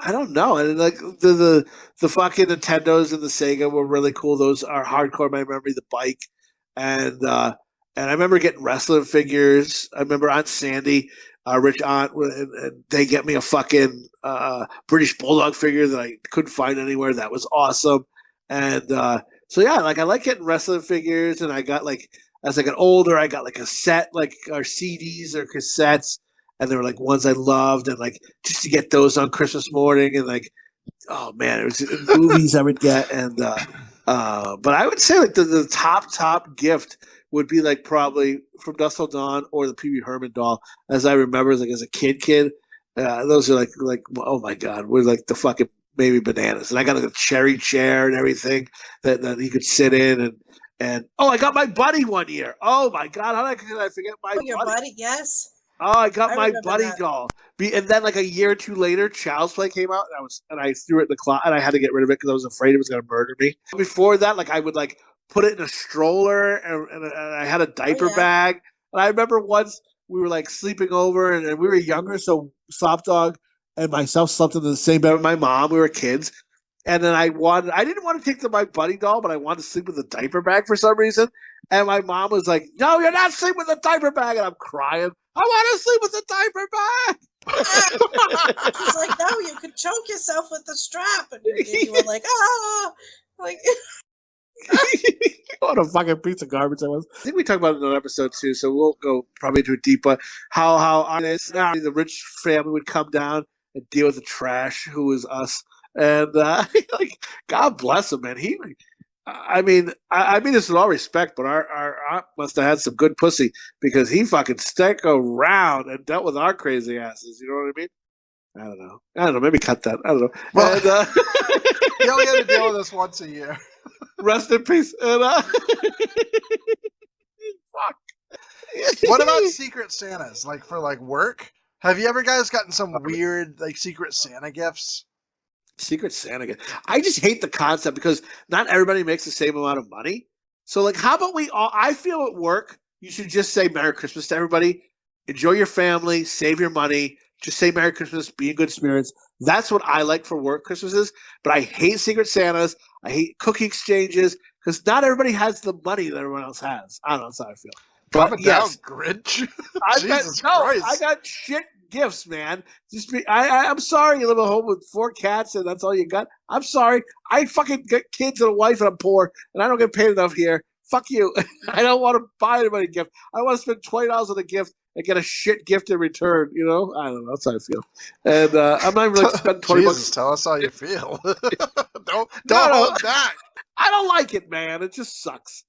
don't know. And like the fucking Nintendos and the Sega were really cool. Those are hardcore. My memory, the bike. And I remember getting wrestling figures. I remember Aunt Sandy, Rich Aunt, and they get me a fucking British Bulldog figure that I couldn't find anywhere. That was awesome. And so yeah, like I like getting wrestling figures, and I got like as I got older, I got like a set, like our CDs or cassettes, and they were like ones I loved, and like just to get those on Christmas morning, and like oh man, it was movies I would get, and but I would say like the top gift would be like probably From Dusk Till Dawn or the Pee Wee Herman doll, as I remember, like as a kid. Those are like oh my god, we're like the fucking maybe bananas, and I got like a cherry chair and everything that he could sit in, and oh, I got my buddy one year. Oh my god, how could I forget my buddy? Your buddy, yes. Oh, I got my buddy that. doll. And then like a year or two later, Child's Play came out, and I threw it in the closet, and I had to get rid of it because I was afraid it was going to murder me. Before that, like I would like put it in a stroller, and I had a diaper bag. And I remember once we were like sleeping over, and we were younger, so Slop Dog and myself slept in the same bed with my mom. We were kids. And then I didn't want to take my buddy doll, but I wanted to sleep with a diaper bag for some reason. And my mom was like, "No, you're not sleeping with a diaper bag." And I'm crying. I want to sleep with a diaper bag. She's like, "No, you could choke yourself with the strap." And you were like, "Ah." Like, what a fucking piece of garbage I was. I think we talked about it in another episode too, so we'll go probably into it deep. But how the rich family would come down and deal with the trash, who was us. And like, God bless him, man. I mean this with all respect, but our aunt must have had some good pussy because he fucking stuck around and dealt with our crazy asses. You know what I mean? I don't know. Maybe cut that. I don't know. Well, and, you only had to deal with this once a year. Rest in peace. And, fuck. What about Secret Santas? Like for like work? Have you ever guys gotten some weird like Secret Santa gifts? Secret Santa. I just hate the concept because not everybody makes the same amount of money. So, like, how about we all? I feel at work, you should just say Merry Christmas to everybody. Enjoy your family. Save your money. Just say Merry Christmas. Be in good spirits. That's what I like for work Christmases. But I hate Secret Santas. I hate cookie exchanges because not everybody has the money that everyone else has. I don't know. That's how I feel. But yes, Grinch. Jesus Christ. I got shit gifts, man. I'm sorry you live at home with 4 cats and that's all you got. I'm sorry. I fucking get kids and a wife and I'm poor and I don't get paid enough here Fuck you. I don't want to buy anybody a gift. I want to spend $20 on a gift and get a shit gift in return. You know, I don't know. That's how I feel. And I'm not even like spend $20 Jesus, tell us how you feel. don't No. hold back. I don't like it, man. It just sucks.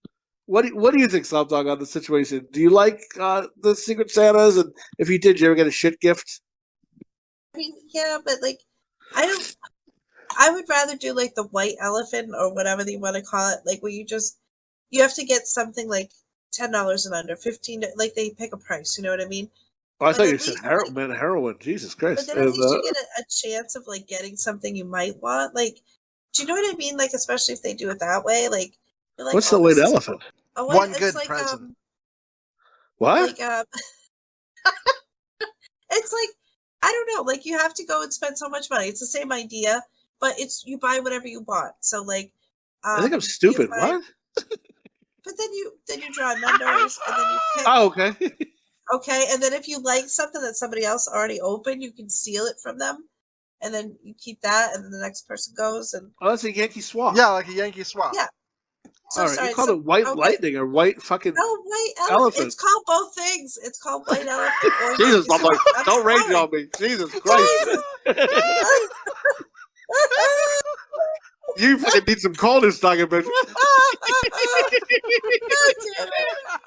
What do you think, Slump Dog, on the situation? Do you like the Secret Santas? And if you did, you ever get a shit gift? I mean, yeah, but like, I would rather do like the white elephant or whatever you want to call it, like where you have to get something like $10 and under, 15, like they pick a price. You know what I mean? Oh, I But thought at you said least, heroin. Jesus but Christ! then at least you get a chance of like getting something you might want. Like, do you know what I mean? Like, especially if they do it that way, like you're like, what's the oh, white this is elephant? cool. One It's good like present. What? like it's like, I don't know, like you have to go and spend so much money. It's the same idea, but it's you buy whatever you want. So like I think I'm you stupid. buy, What? but then you draw numbers and then you pick. Oh, okay. Okay, and then if you like something that somebody else already opened, you can steal it from them, and then you keep that, and then the next person goes and Oh, that's a Yankee swap. Yeah, like a Yankee swap. yeah. So All right, you sorry. called So it white okay. lightning or white fucking No, white elephant. elephant. It's called both things. It's called white elephant or Jesus, Yankee I'm like, swap. I'm don't rage sorry. on me. Jesus Christ. You fucking need some coldness, talking bitch. God damn it.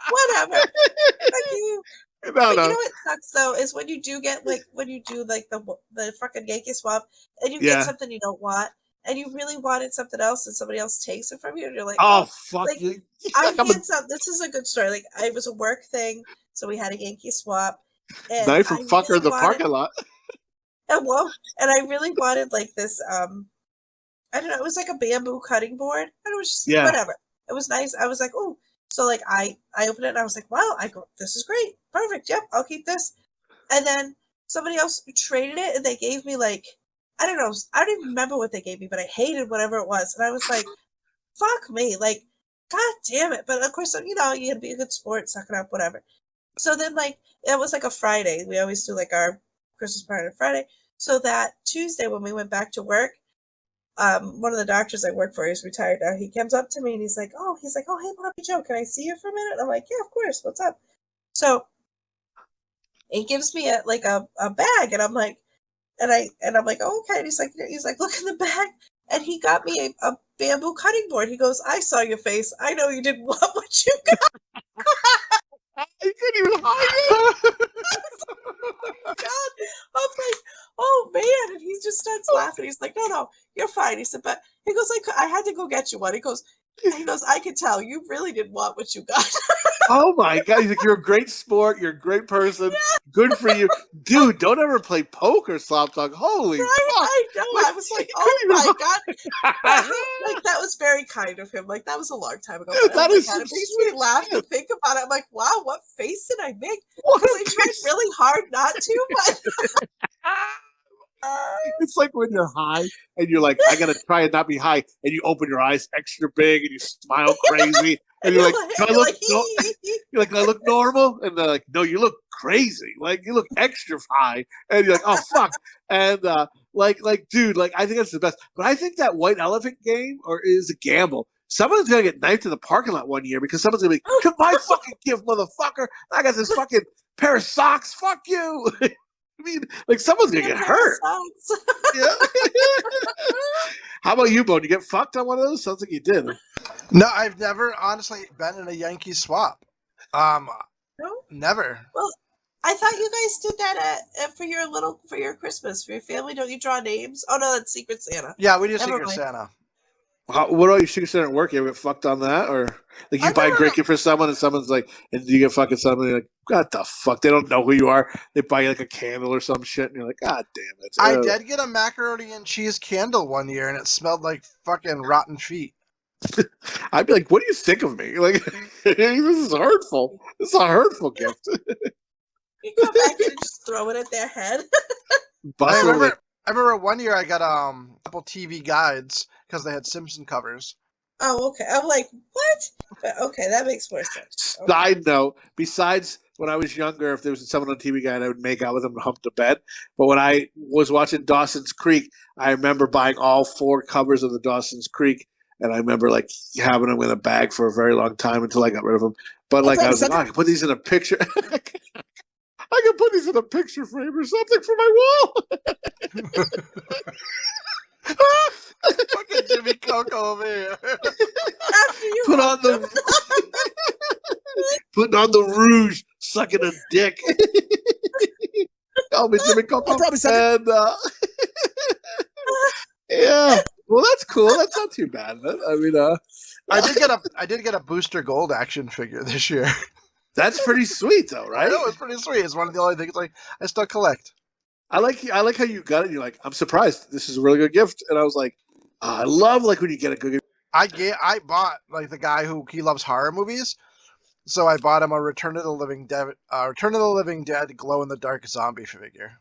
Whatever. Fuck you. No, But you no. know what sucks though is when you do get like when you do like the fucking Yankee swap and you get Yeah. something you don't want and you really wanted something else and somebody else takes it from you and you're like, Oh, oh, fuck like you. I I'm a had some. This is a good story. Like it was a work thing, so we had a Yankee swap, and knife I and fucker really in the wanted, parking lot. and I really wanted like this. I don't know. It was like a bamboo cutting board, and it was just Yeah. whatever. It was nice. I was like, oh, so like I opened it and I was like, wow, this is great, perfect. Yep, I'll keep this. And then somebody else traded it, and they gave me like I don't know. I don't even remember what they gave me, but I hated whatever it was, and I was like, fuck me, like, god damn it. But of course, you know, you gotta be a good sport, suck it up, whatever. So then, like, it was like a Friday. We always do like our Christmas party on Friday. So that Tuesday when we went back to work, one of the doctors I work for, he's retired now. He comes up to me and he's like, oh, hey, Bobby Joe, can I see you for a minute? I'm like, yeah, of course. What's up? So he gives me a bag, and I'm like, I'm like, oh, okay. And he's like, look in the bag, and he got me a bamboo cutting board. He goes, I saw your face. I know you didn't want what you got. You couldn't even hide it. God. I'm like, oh man. And he just starts laughing. He's like, no, you're fine. He said, but he goes, like, I had to go get you one. He goes, I could tell you really didn't want what you got. Oh my god! He's like, you're a great sport. You're a great person. Good for you, dude. Don't ever play poker, Slop Dog. Holy fuck! I know. Like, I was like, oh my god. Like that was very kind of him. Like that was a long time ago. Dude, that is God, some it makes me sweet laugh to shit. think about it. I'm like, wow, what face did I make? What Because a I tried piece- really hard not to, but It's like when you're high and you're like, I gotta try and not be high, and you open your eyes extra big and you smile crazy, and you're like, do I look? You're like, do I look normal? And they're like, no, you look crazy. Like you look extra high, and you're like, oh fuck. And dude, like I think that's the best. But I think that white elephant game is a gamble. Someone's gonna get knifed in the parking lot one year because someone's gonna be, took my fucking gift, motherfucker. I got this fucking pair of socks. Fuck you. I mean, like someone's gonna get hurt. Yeah. How about you, Bone? You get fucked on one of those? Sounds like you did. No, I've never honestly been in a Yankee swap. No? Never. Well, I thought you guys did that for your Christmas, for your family. Don't you draw names? Oh no, that's Secret Santa. Yeah, we do Never Secret mind. Santa. What about you? Secret Santa at work? You ever get fucked on that, or like you I buy a never- great gift for someone, and someone's like, and you get fucking somebody like, what the fuck? They don't know who you are. They buy you like a candle or some shit, and you're like, God damn it! I did get a macaroni and cheese candle one year, and it smelled like fucking rotten feet. I'd be like, what do you think of me? Like, this is hurtful. This is a hurtful gift. You go back in and just throw it at their head. I Bustle, like, remember one year I got Apple TV guides because they had Simpson covers. Oh, okay. I'm like, what? But okay, that makes more sense. Okay. Side note, besides when I was younger, if there was someone on TV guide, I would make out with them and hump the bed. But when I was watching Dawson's Creek, I remember buying all 4 covers of the Dawson's Creek and I remember like having them in a bag for a very long time until I got rid of them. But like I was like, I can put these in a picture. I can put these in a picture frame or something for my wall. Fucking Jimmy Coco over here. Put on the putting on the rouge, sucking a dick. Call me Jimmy Coco. And yeah, well, that's cool. That's not too bad. I mean, I did get a Booster Gold action figure this year. That's pretty sweet, though, right? I know, it's pretty sweet. It's one of the only things like I still collect. I like how you got it. You're like, I'm surprised. This is a really good gift, and I was like, I love like when you get a good gift. I bought like the guy who he loves horror movies, so I bought him a Return of the Living Dead glow in the dark zombie figure.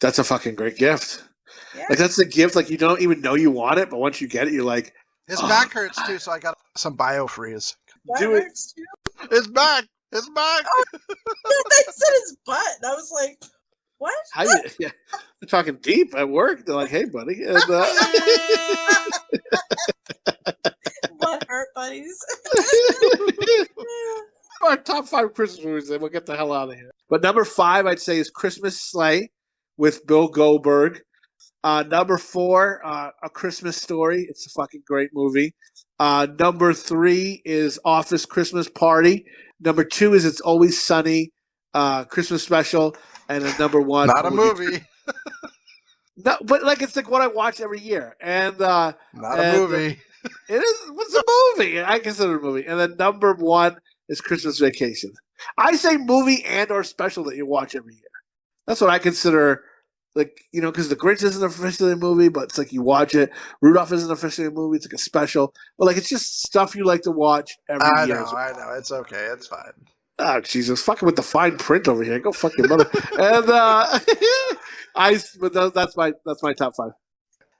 That's a fucking great gift. Yeah. Like that's the gift. Like you don't even know you want it, but once you get it, you're like, His back hurts too, so I got some biofreeze. That do it. hurts too. His back. His back. Oh, I said his butt, and I was like, "What?" How you? Yeah, they're talking deep at work. They're like, "Hey, buddy," and What hurt, buddies? our top 5 Christmas movies, and we'll get the hell out of here. But number 5, I'd say, is Christmas Sleigh with Bill Goldberg. Number 4, A Christmas Story. It's a fucking great movie. Number 3 is Office Christmas Party. Number 2 is It's Always Sunny, Christmas Special. And then number 1. Not a movie. No, but like it's like what I watch every year. And Not a movie. It is. What's a movie? I consider it a movie. And then number 1 is Christmas Vacation. I say movie and or special that you watch every year. That's what I consider. Like, you know, because The Grinch isn't officially a movie, but it's like you watch it. Rudolph isn't officially a movie. It's like a special. But, like, it's just stuff you like to watch every year. I know. It's okay. It's fine. Oh, Jesus. Fucking with the fine print over here. Go fuck your mother. And, that's my top 5.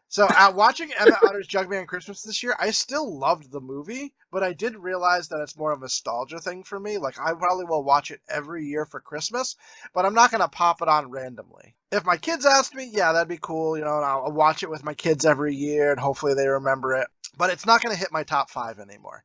So, watching Emma Otter's Jugman Christmas this year, I still loved the movie, but I did realize that it's more of a nostalgia thing for me. Like, I probably will watch it every year for Christmas, but I'm not going to pop it on randomly. If my kids asked me, yeah, that'd be cool, you know, and I'll watch it with my kids every year, and hopefully they remember it. But it's not going to hit my top 5 anymore.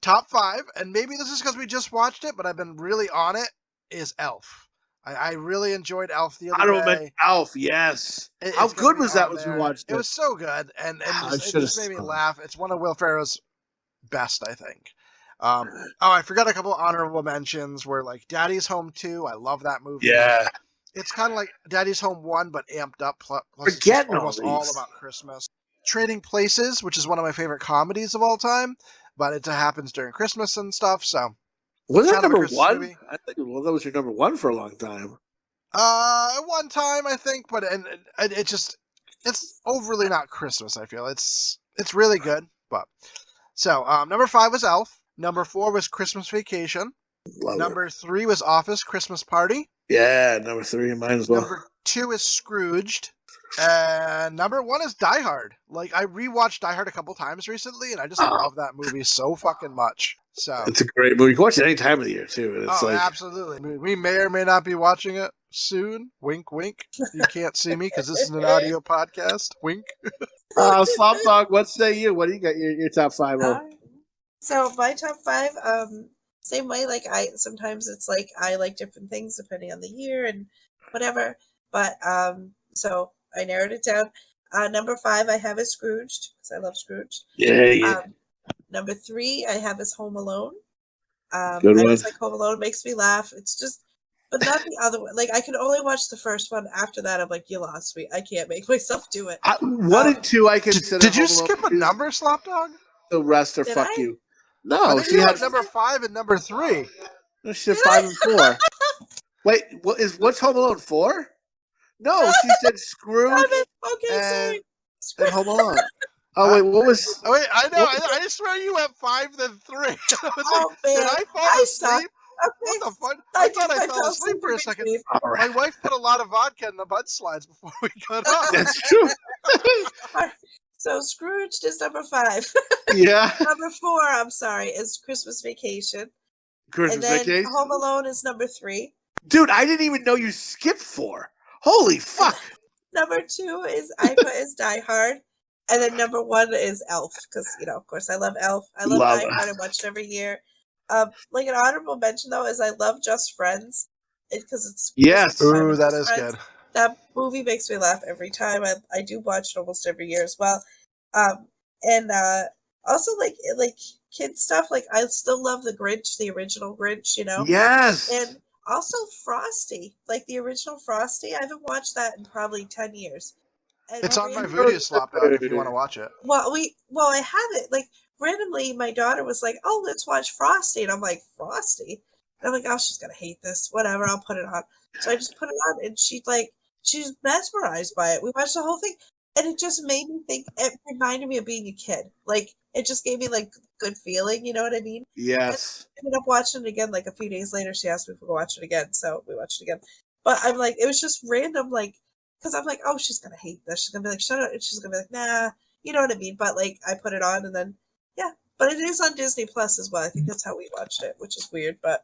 Top 5, and maybe this is because we just watched it, but I've been really on it, is Elf. I really enjoyed Elf the other day. I don't know, Elf, yes. How good was that when we watched it? It was so good, and it just made me laugh. It's one of Will Ferrell's best, I think. I forgot a couple honorable mentions where, like, Daddy's Home 2, I love that movie. Yeah. It's kind of like Daddy's Home 1, but amped up. Plus Forgetting it's almost all about Christmas. Trading Places, which is one of my favorite comedies of all time, but it happens during Christmas and stuff, so... Was that number 1? Movie. I think that was your number 1 for a long time. One time I think, but it's overly not Christmas. I feel it's really good, but so number 5 was Elf. Number 4 was Christmas Vacation. Number 3 was Office Christmas Party. Yeah, number 3, mine as well. Number 2 is Scrooged. And number 1 is Die Hard. Like, I rewatched Die Hard a couple times recently, and I just love that movie so fucking much. So it's a great movie. You can watch it any time of the year, too. And it's absolutely. We may or may not be watching it soon. Wink, wink. You can't see me because this is an audio podcast. Wink. Slop Dog, what say you? What do you got your top 5 on? So my top 5, same way. Like sometimes it's like I like different things depending on the year and whatever. But so I narrowed it down. Number 5 I have is Scrooged because I love Scrooge. Yeah. Number 3 I have is Home Alone. Good one. It's like Home Alone makes me laugh. It's just, but not the other one. Like I can only watch the first one. After that, I'm like, you lost me. I can't make myself do it. 1 and 2 I consider. Did you skip a number, Slop Dog? The rest are fuck you. No, I think she had number 5 and number 3. No, she had 5 and 4. Wait, what's Home Alone 4? No, she said Scrooge. Okay, sorry. And Home Alone. Oh wait, what was? Oh wait, I know. I swear you went 5 then 3. I was oh man, did I fall asleep? Okay. What the fuck? I thought I fell asleep for a second. Right. My wife put a lot of vodka in the mudslides before we got up. That's true. So Scrooged is number 5. Yeah. Number 4, I'm sorry, is Christmas Vacation. Christmas and then Vacation. Home Alone is number 3. Dude, I didn't even know you skipped 4. Holy fuck. Number 2 is I put is Die Hard. And then number 1 is Elf, because of course I love Elf. I love Love Die Hard. I watch it every year. Like an honorable mention though is I love Just Friends, because it's Yes. Christmas time Ooh, with that Just is Friends. good. That movie makes me laugh every time. I do watch it almost every year as well. And also like kid stuff. Like I still love the Grinch, the original Grinch. Yes. And also Frosty, like the original Frosty. I haven't watched that in probably 10 years. And It's on my randomly- Voodoo slop dog if you want to watch it. Well, I have it. Like randomly, my daughter was like, "Oh, let's watch Frosty," and I'm like, "Frosty," and I'm like, "Oh, she's gonna hate this. Whatever, I'll put it on." So I just put it on, and she's mesmerized by it. We watched the whole thing, and it just made me think. It reminded me of being a kid. Like it just gave me like good feeling. You know what I mean? Yes. I ended up watching it again. Like a few days later, she asked me if we could watch it again, so we watched it again. But I'm like, it was just random, like. Because I'm like, oh, she's going to hate this. She's going to be like, shut up. And she's going to be like, nah, you know what I mean? But, like, I put it on and then, yeah. But it is on Disney Plus as well. I think that's how we watched it, which is weird. But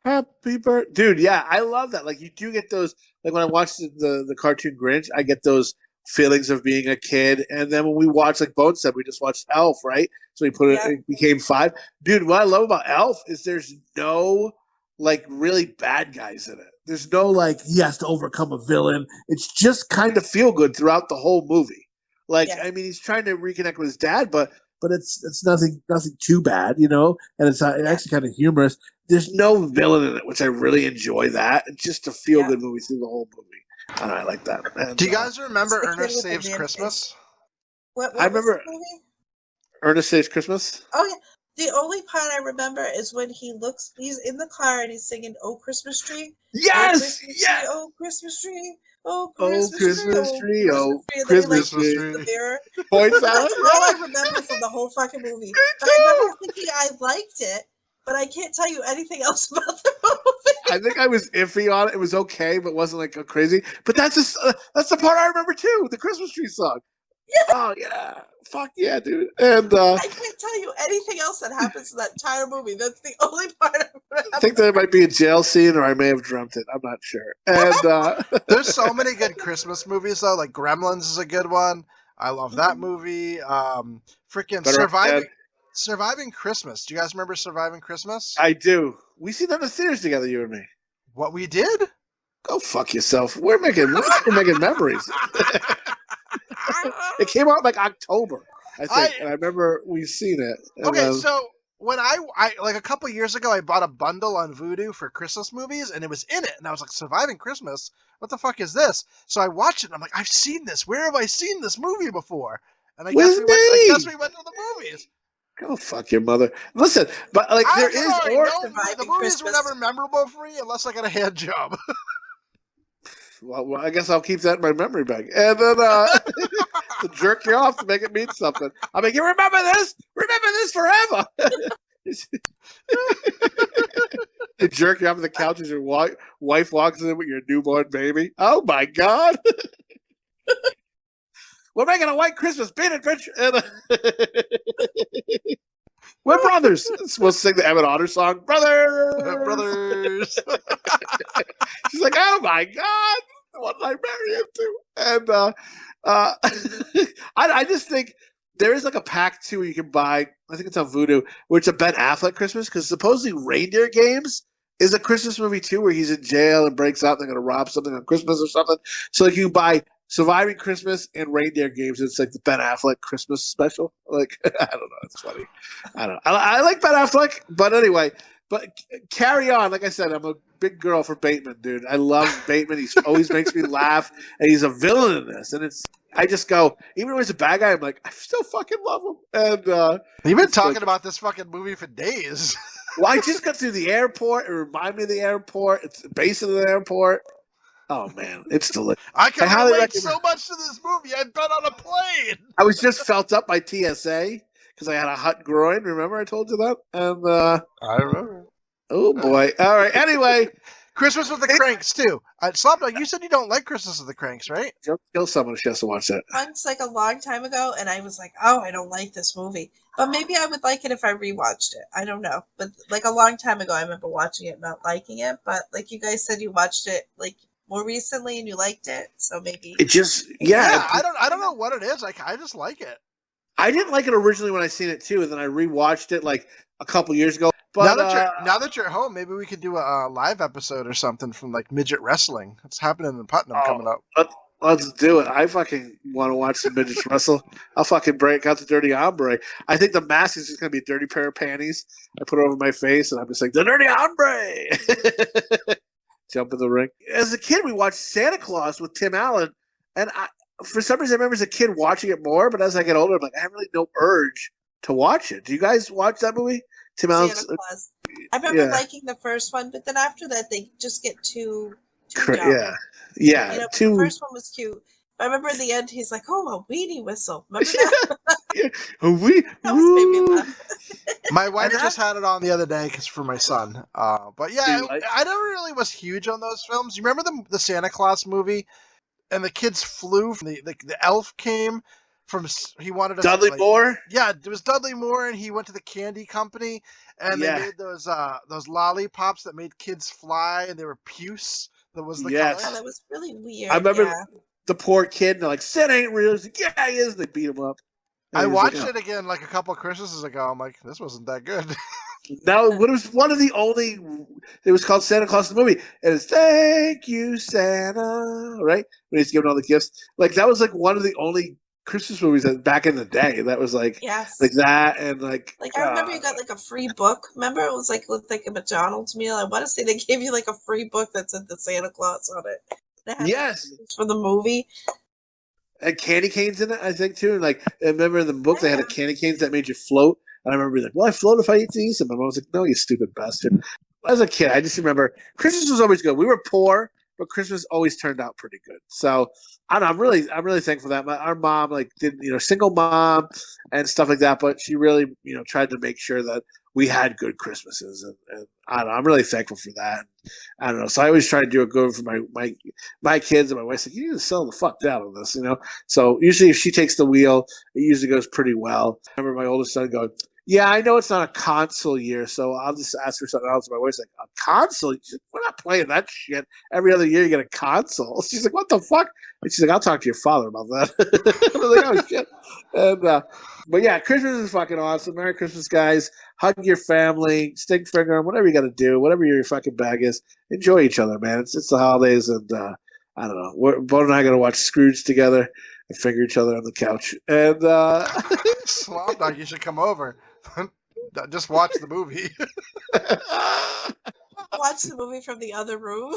Happy birthday. Dude, yeah, I love that. Like, you do get those, like, when I watch the cartoon Grinch, I get those feelings of being a kid. And then when we watch, like Bone said, we just watched Elf, right? So we put it, it became 5. Dude, what I love about Elf is there's no, like, really bad guys in it. There's no, like, he has to overcome a villain. It's just kind of feel good throughout the whole movie. Like, I mean, he's trying to reconnect with his dad, but it's nothing too bad, and it's actually kind of humorous. There's no villain in it, which I really enjoy that. It's just a feel good movie through the whole movie. And I like that. And, do you guys remember It's the kid Ernest with the Saves man Christmas? what I was remember the movie? Ernest Saves Christmas. Oh, yeah. The only part I remember is when he's in the car and he's singing "Oh Christmas Tree." Yes, Oh Christmas tree, oh Oh Christmas, Christmas tree, tree, oh oh Christmas tree. And then he Christmas like tree. the mirror. Points That's out. all I remember from the whole fucking movie. But I remember thinking I liked it, but I can't tell you anything else about the movie. I think I was iffy on it. It was okay, but wasn't like a crazy. But that's just that's the part I remember too. The Christmas tree song. Yeah. Oh yeah, fuck yeah, dude. And I can't tell you anything else that happens in that entire movie. That's the only part I remember. I think there might be a jail scene, or I may have dreamt it. I'm not sure. And There's so many good Christmas movies though. Like Gremlins is a good one. I love that movie. Freaking Surviving Christmas. Do you guys remember Surviving Christmas? I do. We seen that in the theaters together, you and me. What we did? Go fuck yourself. We're making memories. It came out like October, I think, and I remember we've seen it. Okay, so when I like a couple years ago, I bought a bundle on Vudu for Christmas movies, and it was in it, and I was like, "Surviving Christmas? What the fuck is this?" So I watched it, and I'm like, "I've seen this. Where have I seen this movie before?" And I guess we went to the movies. Go fuck your mother. Listen, but like the movies were never memorable for me unless I got a hand job. Well, I guess I'll keep that in my memory bank. And then to jerk you off to make it mean something. I'm like, you remember this? Remember this forever. They jerk you off on the couch as your wife walks in with your newborn baby. Oh my God. We're making a white Christmas peanut bitch. And, we're brothers. Supposed to sing the Emmett Otter song. Brothers. She's like, oh my God. What did I marry into? And I just think there is like a pack too where you can buy, I think it's on Vudu, where it's a Ben Affleck Christmas, because supposedly Reindeer Games is a Christmas movie too, where he's in jail and breaks out and they're going to rob something on Christmas or something. So like you can buy Surviving Christmas and Reindeer Games. It's like the Ben Affleck Christmas special. Like, I don't know. It's funny. I don't know. I like Ben Affleck, but anyway, but carry on. Like I said, I'm a big girl for Bateman, dude. I love Bateman. He always makes me laugh, and he's a villain in this. And I just go, even when he's a bad guy, I'm like, I still fucking love him. And you've been talking about this fucking movie for days. Well, I just got through the airport. It reminded me of the airport. It's based in the airport. Oh man, it's delicious. I can relate so much to this movie. I've been on a plane. I was just felt up by TSA because I had a hot groin. Remember I told you that? And I remember. Oh boy. All right. Anyway, Christmas with the Cranks too. Slapdog, you said you don't like Christmas with the Cranks, right? Kill someone if she has to watch that. Once, like a long time ago, and I was like, "Oh, I don't like this movie," but maybe I would like it if I rewatched it. I don't know, but like a long time ago, I remember watching it, and not liking it. But like you guys said, you watched it like more recently and you liked it. So maybe It just I don't know what it is. Like I just like it. I didn't like it originally when I seen it too, and then I rewatched it like a couple years ago. But now that you're home, maybe we could do a live episode or something from like midget wrestling. It's happening in Putnam coming up. Let's do it. I fucking want to watch some midgets wrestle. I'll fucking break out the dirty hombre. I think the mask is just gonna be a dirty pair of panties. I put it over my face, and I'm just like the dirty hombre. Jump in the ring. As a kid, we watched Santa Claus with Tim Allen, and for some reason, I remember as a kid watching it more. But as I get older, I'm like, I have really no urge to watch it. Do you guys watch that movie? Tim Allen's Santa Claus. I remember liking the first one, but then after that, they just get too dumb. Yeah. You know, the first one was cute. I remember in the end, he's like, "Oh, a weenie whistle." Remember that? That was made me laugh. My wife just had it on the other day because for my son. But yeah, I never really was huge on those films. You remember the Santa Claus movie, and the kids flew from the elf came from. He wanted to Dudley Moore. Yeah, it was Dudley Moore, and he went to the candy company, and they made those lollipops that made kids fly, and they were puce. That was the color. Oh, that was really weird. I remember the poor kid, and they're like, Santa ain't real. He's like, yeah, he is. They beat him up. I watched it again like a couple of Christmases ago. I'm like, this wasn't that good. Now, it was one of the only. It was called Santa Claus the movie, and it's "Thank You, Santa," right? When he's giving all the gifts, like that was like one of the only Christmas movies that back in the day that was like like that, and like I remember you got like a free book. Remember it was like with like a McDonald's meal. I want to say they gave you like a free book that said the Santa Claus on it. Yes, for the movie. And candy canes in it, I think too. And like, I remember in the book they had a candy canes that made you float. And I remember being like, "Well, I float if I eat these." And my mom was like, "No, you stupid bastard." As a kid, I just remember Christmas was always good. We were poor, but Christmas always turned out pretty good. So I don't know, I'm really thankful for that. Our mom like did single mom and stuff like that, but she really tried to make sure that we had good Christmases, and I don't know, I'm really thankful for that. I don't know, so I always try to do a good for my kids, and my wife's like, you need to settle the fuck down on this, So usually if she takes the wheel, it usually goes pretty well. I remember my oldest son going, "Yeah, I know it's not a console year, so I'll just ask for something else." My wife's like, "A console? We're not playing that shit. Every other year you get a console." She's like, "What the fuck?" And she's like, "I'll talk to your father about that." I was like, "Oh shit!" And but yeah, Christmas is fucking awesome. Merry Christmas, guys. Hug your family, stick finger, whatever you got to do, whatever your fucking bag is. Enjoy each other, man. It's the holidays, and I don't know. Bo and I got to watch Scrooge together and finger each other on the couch. And Slop Dog, you should come over. Just watch the movie. Watch the movie from the other room.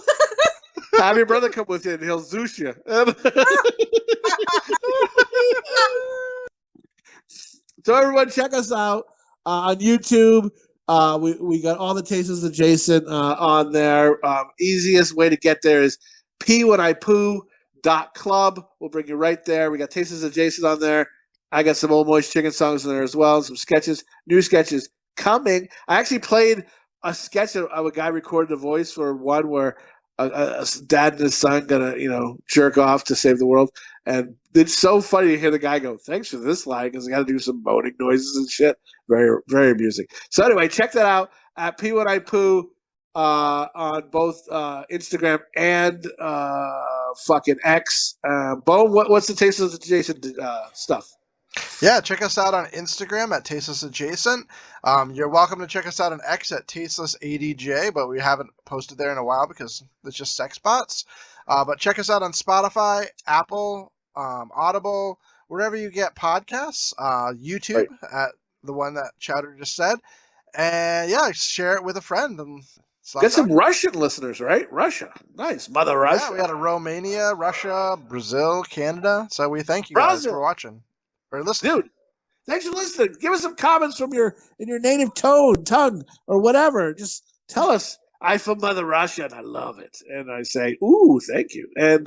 Have your brother come with you, and he'll Zeus you. So everyone, check us out on YouTube. We got all the Tasteless adjacent on there. Easiest way to get there is pwhenipoo.club. We'll bring you right there. We got Tasteless adjacent on there. I got some Old Moist Chicken songs in there as well, and some sketches, new sketches coming. I actually played a sketch of a guy recorded a voice for one where a dad and his son gonna jerk off to save the world, and it's so funny to hear the guy go, "Thanks for this line," because I got to do some moaning noises and shit. Very, very amusing. So anyway, check that out at pwhenipoo on both Instagram and fucking X. Bo, what's the Tasteless adjacent stuff? Yeah, check us out on Instagram at Tasteless Adjacent. You're welcome to check us out on X at TastelessADJ, but we haven't posted there in a while because it's just sex bots. But check us out on Spotify, Apple, Audible, wherever you get podcasts, YouTube at the one that Chowder just said. And yeah, share it with a friend. And get some Russian listeners, right? Russia. Nice. Mother Russia. Yeah, we got a Romania, Russia, Brazil, Canada. So we thank you guys for watching. Or listening. Dude, thanks for listening. Give us some comments in your native tongue or whatever. Just tell us, "I'm from Mother Russia and I love it." And I say, "Ooh, thank you." And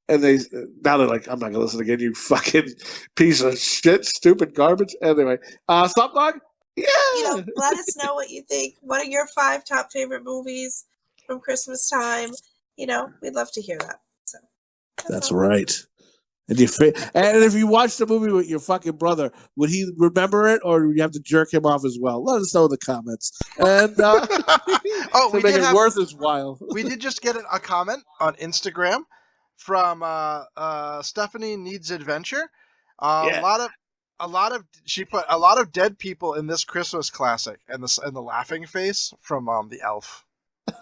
they now they're like, "I'm not gonna listen again, you fucking piece of shit, stupid garbage." Anyway, Slop Dog? Yeah. Let us know what you think. What are your 5 top favorite movies from Christmas time? We'd love to hear that. So that's right. And and if you watched the movie with your fucking brother, would he remember it, or would you have to jerk him off as well? Let us know in the comments. And Oh, to we make did it have worth his while. we did just get a comment on Instagram from Stephanie Needs Adventure. Yeah. A lot of she put a lot of dead people in this Christmas classic, and the laughing face from the Elf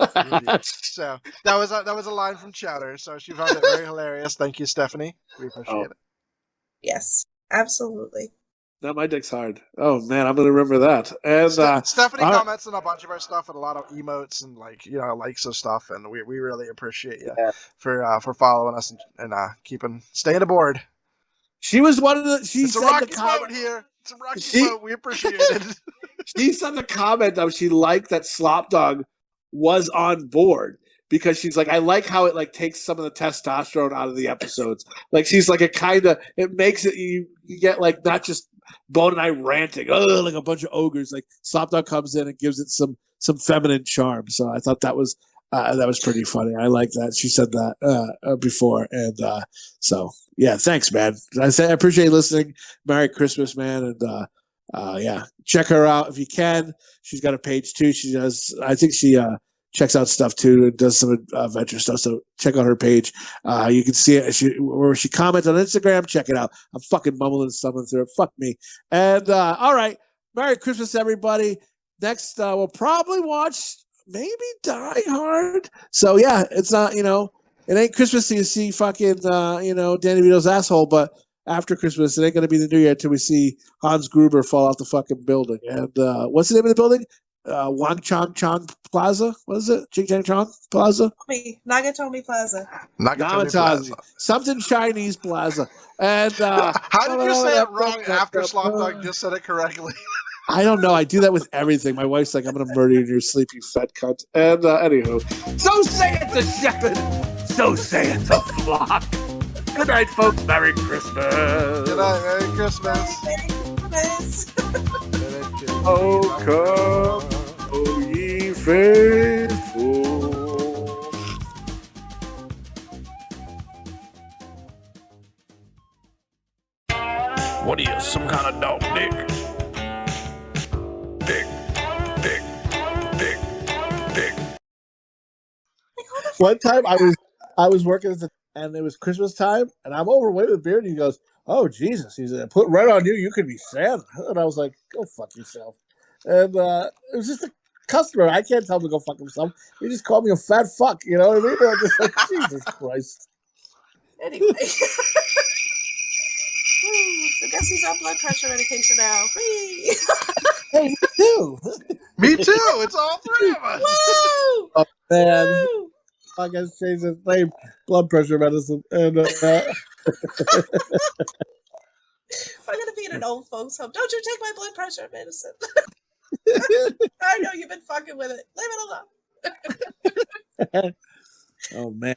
review. So that was a line from Chowder. So she found it very hilarious. Thank you, Stephanie. We appreciate it. Yes, absolutely. Now my dick's hard. Oh man, I'm gonna remember that. And Stephanie comments on a bunch of our stuff and a lot of emotes and likes of stuff, and we really appreciate you for following us and staying aboard. She was one of the. It's a rocky boat here. It's a rocky boat. We appreciate it. She sent a comment of she liked that Slop Dog was on board because she's like, I like how it like takes some of the testosterone out of the episodes. Like she's like, it makes it you get like not just Bone and I ranting, like a bunch of ogres. Like Slop Dog comes in and gives it some feminine charm. So I thought that was pretty funny. I like that. She said that before, and so yeah, thanks, man. I appreciate you listening. Merry Christmas, man, and yeah, check her out if you can. She's got a page too. She does. I think she checks out stuff too and does some adventure stuff. So check out her page. You can see it. Where she comments on Instagram. Check it out. I'm fucking mumbling stumbling through it. Fuck me. And all right, Merry Christmas, everybody. Next, we'll probably watch maybe Die Hard. So yeah, it's not it ain't Christmas till you see fucking Danny DeVito's asshole, but after Christmas, it ain't going to be the New Year until we see Hans Gruber fall off the fucking building. And what's the name of the building? Wang Chang Chang Plaza? What is it? Ching Chang Chong Plaza? Nagatomi Plaza. Nagatomi Plaza. Something Chinese Plaza. And how did you say it wrong after Slop Dog just said it correctly? I don't know. I do that with everything. My wife's like, I'm going to murder you in your sleep, you fat cunt. And anywho, so say it to Shepherd. So say it to Flock. Good night, folks. Merry Christmas. Good night. Merry Christmas. Merry Christmas. Oh, come, oh, ye faithful. What are you, some kind of dog dick? Dick. One time I was working and it was Christmas time, and I'm overweight with a beard. And he goes, "Oh Jesus!" He said, "Put right on you. You could be Santa." And I was like, "Go fuck yourself." And it was just a customer. I can't tell him to go fuck himself. He just called me a fat fuck. You know what I mean? I'm just like, Jesus Christ. Anyway. So guess he's on blood pressure medication now. Whee! Hey, me too. Me too. It's all three of us. Woo! Oh man. Woo! I guess change his name, blood pressure medicine, and We're gonna be in an old folks' home. Don't you take my blood pressure medicine? I know you've been fucking with it. Leave it alone. Oh man.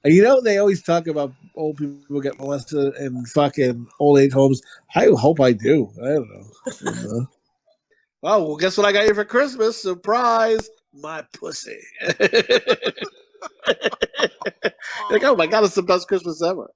They always talk about old people get molested in fucking old age homes. I hope I do. I don't know. Oh, well, guess what I got you for Christmas? Surprise! My pussy. Like, oh my God, it's the best Christmas ever.